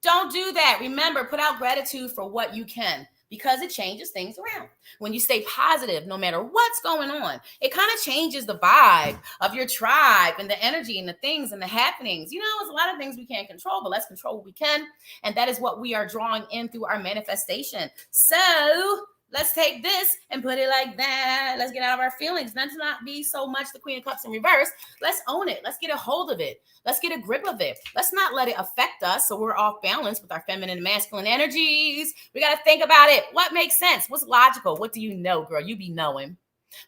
Don't do that. Remember, put out gratitude for what you can because it changes things around. When you stay positive, no matter what's going on, it kind of changes the vibe of your tribe and the energy and the things and the happenings. You know, there's a lot of things we can't control, but let's control what we can. And that is what we are drawing in through our manifestation. So let's take this and put it like that. Let's get out of our feelings. Let's not be so much the Queen of Cups in reverse. Let's own it. Let's get a hold of it. Let's get a grip of it. Let's not let it affect us so we're off balance with our feminine and masculine energies. We got to think about it. What makes sense? What's logical? What do you know, girl? You be knowing.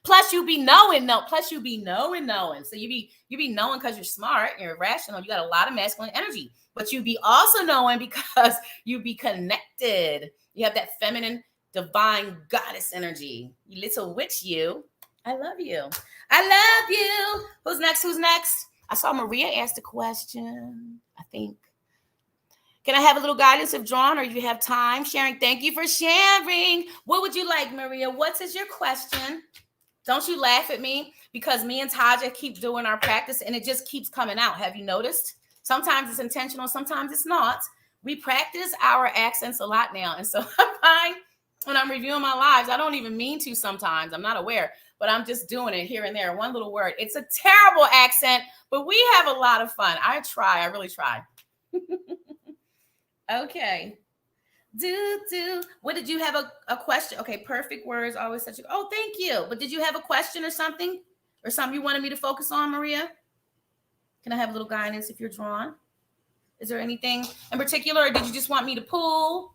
Plus, you be knowing. No. Plus, you be knowing. So you be knowing because you're smart. You're rational. You got a lot of masculine energy. But you be also knowing because you be connected. You have that feminine divine goddess energy. You little witch, you. I love you. I love you. Who's next? I saw Maria asked a question, I think. Can I have a little guidance if drawn or you have time? Sharing, thank you for sharing. What would you like, Maria? What is your question? Don't you laugh at me because me and Taja keep doing our practice and it just keeps coming out. Have you noticed? Sometimes it's intentional, sometimes it's not. We practice our accents a lot now. And so I find when I'm reviewing my lives, I don't even mean to sometimes. I'm not aware, but I'm just doing it here and there. One little word. It's a terrible accent, but we have a lot of fun. I really try. Okay. What did you have a question? Okay, perfect words, always such a, oh, thank you. But did you have a question or something? Or something you wanted me to focus on, Maria? Can I have a little guidance if you're drawn? Is there anything in particular, or did you just want me to pull?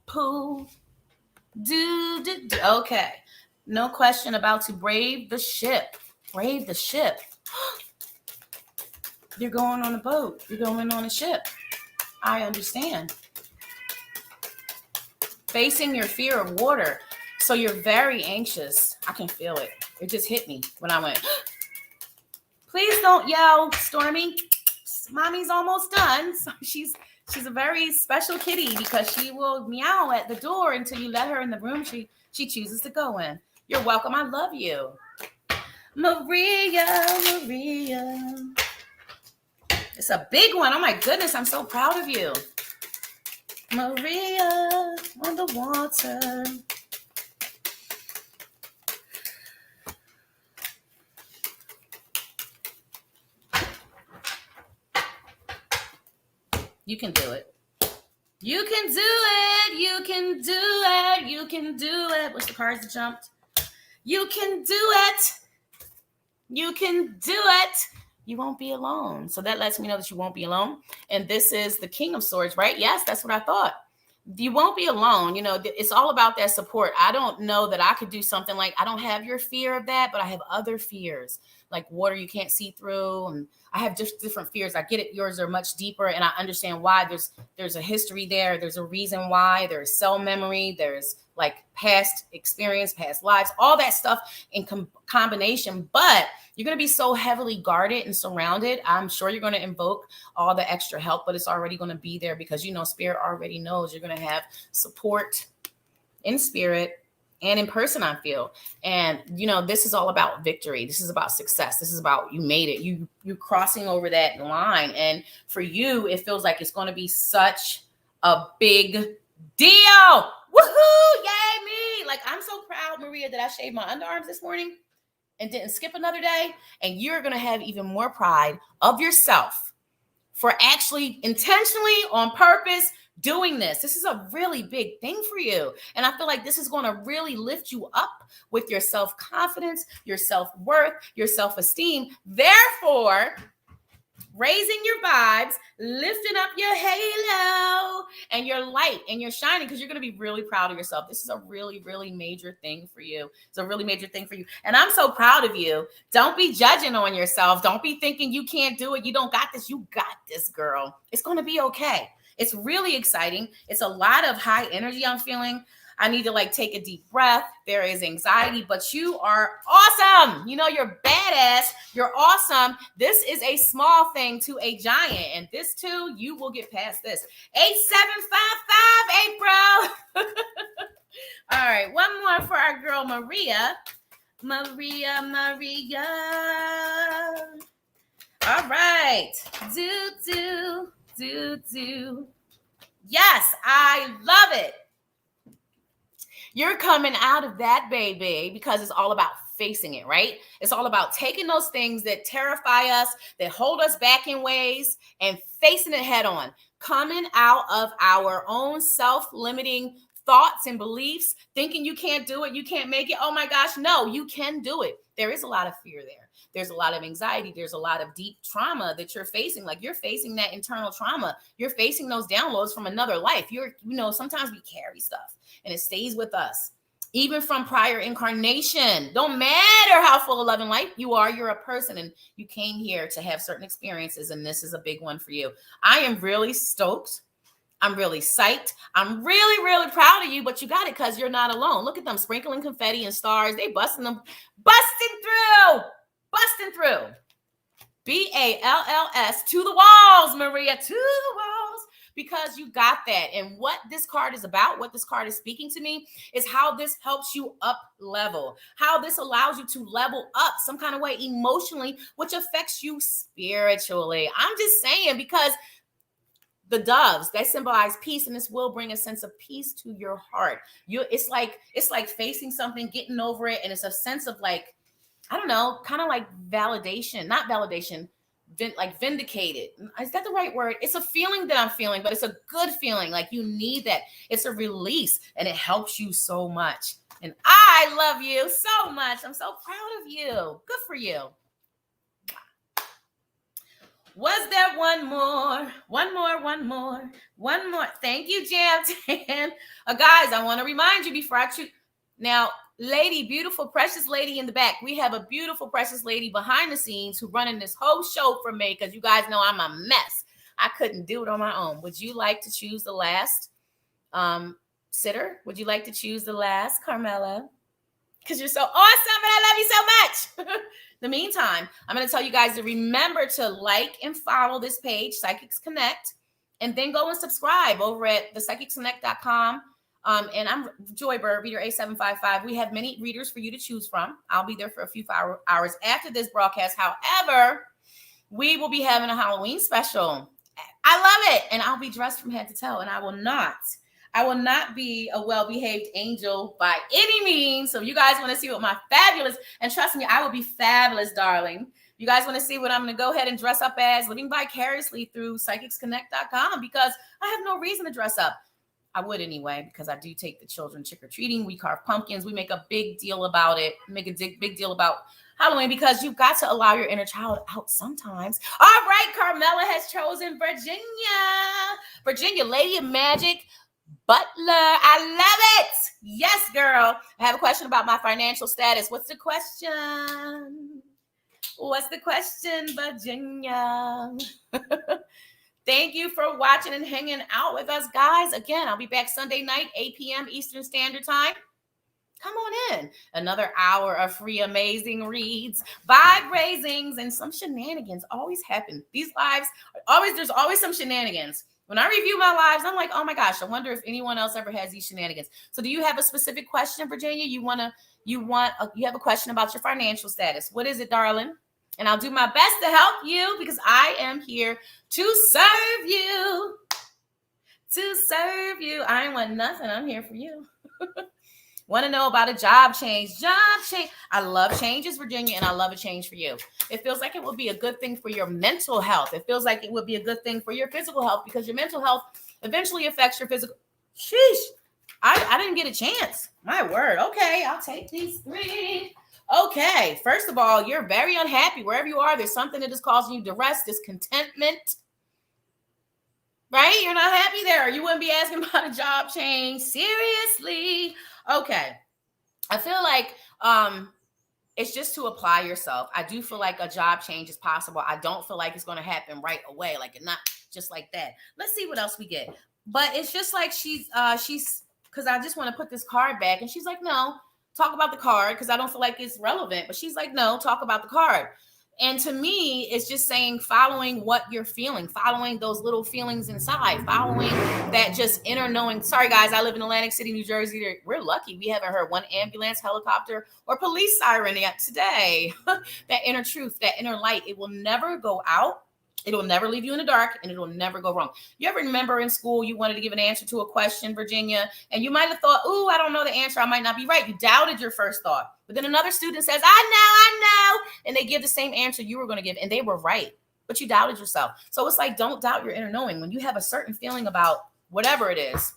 Okay. No question about to brave the ship. Brave the ship. You're going on a boat. You're going on a ship. I understand. Facing your fear of water. So you're very anxious. I can feel it. It just hit me when I went, please don't yell, Stormy. Mommy's almost done. So she's a very special kitty because she will meow at the door until you let her in the room she chooses to go in. You're welcome. I love you. Maria. It's a big one. Oh my goodness. I'm so proud of you. Maria on the water. You can do it. You can do it. You can do it. You can do it. What's the cards that jumped? You can do it. You can do it. You won't be alone. So that lets me know that you won't be alone. And this is the King of Swords, right? Yes, that's what I thought. You won't be alone. You know, it's all about that support. I don't know that I could do something like, I don't have your fear of that, but I have other fears like water you can't see through. And I have just different fears. I get it. Yours are much deeper. And I understand why there's a history there. There's a reason why. There's cell memory. There's like past experience, past lives, all that stuff in combination. But you're going to be so heavily guarded and surrounded. I'm sure you're going to invoke all the extra help, but it's already going to be there because, Spirit already knows you're going to have support in spirit and in person, I feel. And, this is all about victory. This is about success. This is about you made it. You're crossing over that line. And for you, it feels like it's going to be such a big deal. Woohoo! Yay me! Like, I'm so proud, Maria, that I shaved my underarms this morning and didn't skip another day. And you're going to have even more pride of yourself for actually intentionally on purpose doing this. This is a really big thing for you. And I feel like this is going to really lift you up with your self-confidence, your self-worth, your self-esteem. Therefore, raising your vibes, lifting up your halo and your light and your shining, because you're going to be really proud of yourself. This is a really, really major thing for you. It's a really major thing for you. And I'm so proud of you. Don't be judging on yourself. Don't be thinking you can't do it. You don't got this. You got this, girl. It's going to be okay. It's really exciting. It's a lot of high energy I'm feeling. I need to take a deep breath. There is anxiety, but you are awesome. You're badass. You're awesome. This is a small thing to a giant. And this too, you will get past this. 8755, April. All right. One more for our girl, Maria. Maria. All right. Do. Yes, I love it. You're coming out of that, baby, because it's all about facing it, right? It's all about taking those things that terrify us, that hold us back in ways, and facing it head on. Coming out of our own self-limiting thoughts and beliefs, thinking you can't do it, you can't make it. Oh my gosh, no, you can do it. There is a lot of fear there. There's a lot of anxiety. There's a lot of deep trauma that you're facing. Like, you're facing that internal trauma. You're facing those downloads from another life. Sometimes we carry stuff and it stays with us, even from prior incarnation. Don't matter how full of love and light you are, you're a person and you came here to have certain experiences. And this is a big one for you. I am really stoked. I'm really psyched. I'm really, really proud of you, but you got it because you're not alone. Look at them sprinkling confetti and stars. They busting through. BALLS to the walls, Maria, to the walls, because you got that. And what this card is about, what this card is speaking to me, is how this helps you up level, how this allows you to level up some kind of way emotionally, which affects you spiritually. I'm just saying, because the doves, they symbolize peace, and this will bring a sense of peace to your heart. It's like facing something, getting over it, and it's a sense of I don't know, kind of like validation, not validation, vindicated. Is that the right word? It's a feeling that I'm feeling, but it's a good feeling. Like, you need that. It's a release, and it helps you so much. And I love you so much. I'm so proud of you. Good for you. Was there one more? One more. Thank you, Jam Tan. Guys, I want to remind you before I choose. Now, lady, beautiful, precious lady in the back. We have a beautiful, precious lady behind the scenes who running this whole show for me, because you guys know I'm a mess. I couldn't do it on my own. Would you like to choose the last sitter? Would you like to choose the last, Carmela? Because you're so awesome and I love you so much. In the meantime, I'm going to tell you guys to remember to like and follow this page, Psychics Connect, and then go and subscribe over at thepsychicsconnect.com. And I'm Joy Bird, reader A755. We have many readers for you to choose from. I'll be there for a few hours after this broadcast. However, we will be having a Halloween special. I love it. And I'll be dressed from head to toe, and I will not be a well-behaved angel by any means. So you guys want to see what my fabulous, and trust me, I will be fabulous, darling. You guys want to see what I'm going to go ahead and dress up as, living vicariously through psychicsconnect.com, because I have no reason to dress up. I would anyway, because I do take the children trick-or-treating. We carve pumpkins. We make a big deal about it. Make a big deal about Halloween, because you've got to allow your inner child out sometimes. All right, Carmela has chosen Virginia. Virginia, Lady of Magic, Butler. I love it. Yes, girl. I have a question about my financial status. What's the question? What's the question, Virginia? Thank you for watching and hanging out with us, guys. Again, I'll be back Sunday night, 8 p.m. Eastern Standard Time. Come on in. Another hour of free, amazing reads, vibe raisings, and some shenanigans always happen. These lives, there's always some shenanigans. When I review my lives, I'm like, oh my gosh, I wonder if anyone else ever has these shenanigans. So do you have a specific question, Virginia? You have a question about your financial status. What is it, darling? And I'll do my best to help you because I am here to serve you. To serve you. I ain't want nothing. I'm here for you. Want to know about a job change? Job change. I love changes, Virginia, and I love a change for you. It feels like it would be a good thing for your mental health. It feels like it would be a good thing for your physical health because your mental health eventually affects your physical. Sheesh. I didn't get a chance. My word. Okay, I'll take these 3. Okay, first of all, you're very unhappy wherever you are. There's something that is causing you duress, discontentment. Right? You're not happy there. You wouldn't be asking about a job change. Seriously. Okay. I feel like it's just to apply yourself. I do feel like a job change is possible. I don't feel like it's going to happen right away. Like not just like that. Let's see what else we get. But it's just like she's because I just want to put this card back. And she's like, no, talk about the card because I don't feel like it's relevant. But she's like, no, talk about the card. And to me, it's just saying, following what you're feeling, following those little feelings inside, following that just inner knowing. Sorry, guys, I live in Atlantic City, New Jersey. We're lucky. We haven't heard one ambulance, helicopter, or police siren yet today. That inner truth, that inner light, it will never go out. It'll never leave you in the dark, and it'll never go wrong. You ever remember in school you wanted to give an answer to a question, Virginia, and you might have thought, ooh, I don't know the answer. I might not be right. You doubted your first thought. But then another student says, I know. And they give the same answer you were going to give, and they were right. But you doubted yourself. So it's like, don't doubt your inner knowing. When you have a certain feeling about whatever it is,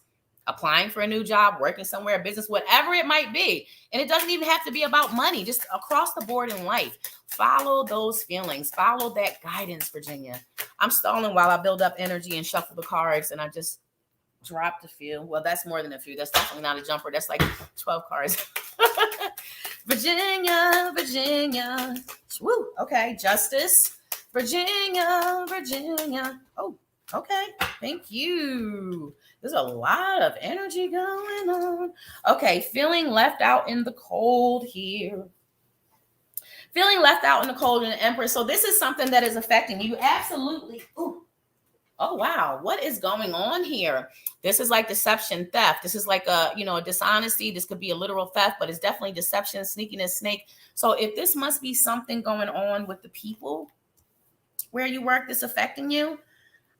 applying for a new job, working somewhere, business, whatever it might be. And it doesn't even have to be about money, just across the board in life. Follow those feelings. Follow that guidance, Virginia. I'm stalling while I build up energy and shuffle the cards, and I just dropped a few. Well, that's more than a few. That's definitely not a jumper. That's like 12 cards. Virginia. Woo. Okay. Justice. Virginia. Oh, okay. Thank you. There's a lot of energy going on. Okay. Feeling left out in the cold here. Feeling left out in the cold in the Empress. So this is something that is affecting you. Absolutely. Ooh. Oh, wow. What is going on here? This is like deception, theft. This is like a dishonesty. This could be a literal theft, but it's definitely deception, sneakiness, snake. So if this must be something going on with the people where you work that's affecting you.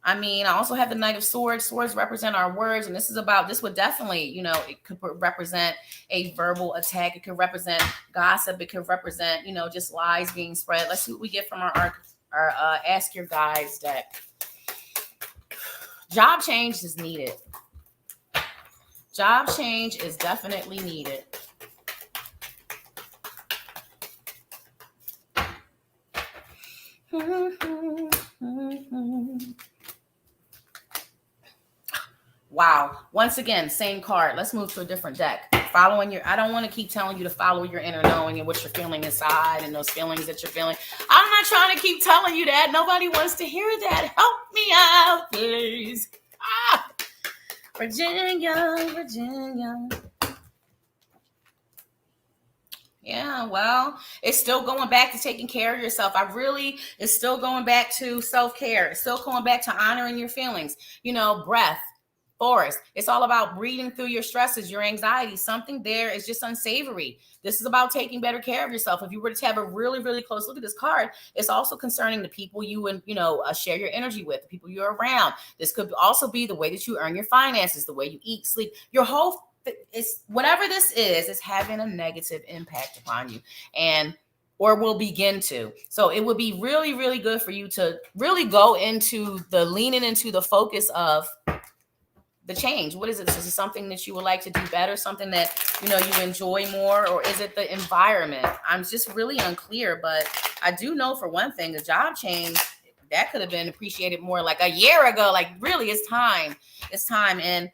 I mean, I also have the Knight of Swords. Swords represent our words. And this would definitely, it could represent a verbal attack. It could represent gossip. It could represent, just lies being spread. Let's see what we get from our Ask Your Guides deck. Job change is needed. Job change is definitely needed. Wow. Once again, same card. Let's move to a different deck. I don't want to keep telling you to follow your inner knowing and what you're feeling inside and those feelings that you're feeling. I'm not trying to keep telling you that. Nobody wants to hear that. Help me out, please. Virginia. Yeah, well, it's still going back to taking care of yourself. It's still going back to self-care. It's still going back to honoring your feelings. Breath. Forest. It's all about breathing through your stresses, your anxiety. Something there is just unsavory. This is about taking better care of yourself. If you were to have a really, really close look at this card, it's also concerning the people you share your energy with, the people you're around. This could also be the way that you earn your finances, the way you eat, sleep. Your whole whatever this is having a negative impact upon you, or will begin to. So it would be really, really good for you to really go into leaning into the focus of the change. What is it? Is it something that you would like to do better? Something that, you enjoy more? Or is it the environment? I'm just really unclear, but I do know for one thing, the job change, that could have been appreciated more like a year ago. Like really, it's time. It's time. And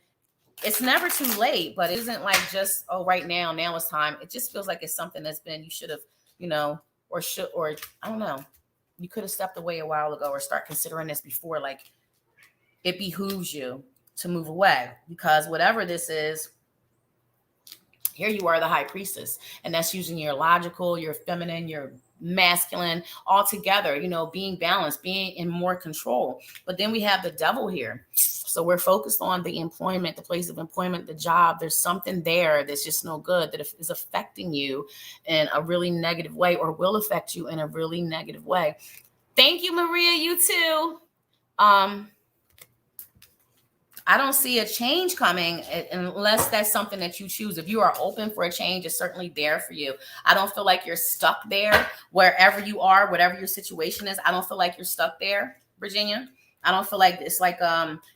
it's never too late, but it isn't like just, right now it's time. It just feels like it's something that's been, you should have, or I don't know. You could have stepped away a while ago or start considering this before, like, it behooves you to move away, because whatever this is, here you are, the high priestess, and that's using your logical, your feminine, your masculine all together, being balanced, being in more control. But then we have the devil here. So we're focused on the employment, the place of employment, the job. There's something there that's just no good, that is affecting you in a really negative way, or will affect you in a really negative way. Thank you, Maria. You too. I don't see a change coming unless that's something that you choose. If you are open for a change, it's certainly there for you. I don't feel like you're stuck there wherever you are, whatever your situation is. I don't feel like you're stuck there, Virginia. I don't feel like it's like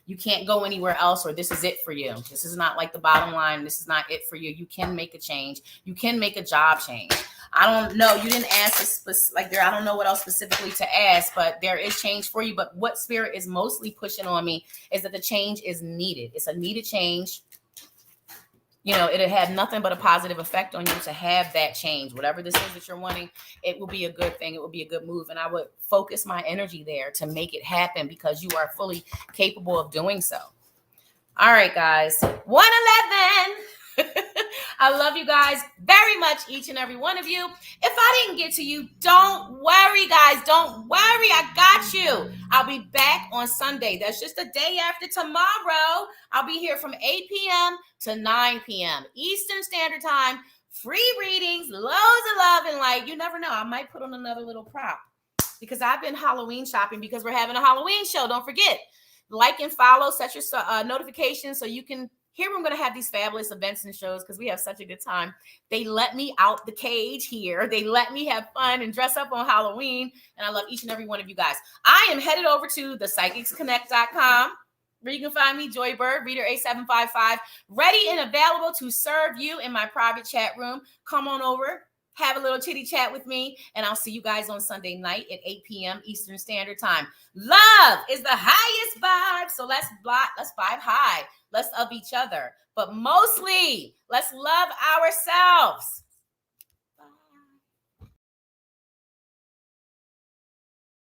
you can't go anywhere else, or this is it for you. This is not like the bottom line. This is not it for you. You can make a change. You can make a job change. I don't know. You didn't ask like there. I don't know what else specifically to ask, but there is change for you. But what spirit is mostly pushing on me is that the change is needed. It's a needed change. It'll have nothing but a positive effect on you to have that change. Whatever this is that you're wanting, it will be a good thing. It will be a good move. And I would focus my energy there to make it happen, because you are fully capable of doing so. All right, guys. 111. I love you guys very much, each and every one of you. If I didn't get to you, don't worry, guys. Don't worry. I got you. I'll be back on Sunday. That's just a day after tomorrow. I'll be here from 8 p.m. to 9 p.m. Eastern Standard Time. Free readings, loads of love and light. You never know. I might put on another little prop, because I've been Halloween shopping, because we're having a Halloween show. Don't forget, like and follow, set your notifications so you can hear when I'm going to have these fabulous events and shows, because we have such a good time. They let me out the cage here. They let me have fun and dress up on Halloween. And I love each and every one of you guys. I am headed over to thepsychicsconnect.com, where you can find me, Joy Bird, Reader A755, ready and available to serve you in my private chat room. Come on over, have a little chitty chat with me, and I'll see you guys on Sunday night at 8 p.m. Eastern Standard Time. Love is the highest vibe, so let's vibe high. Let's love each other, but mostly let's love ourselves.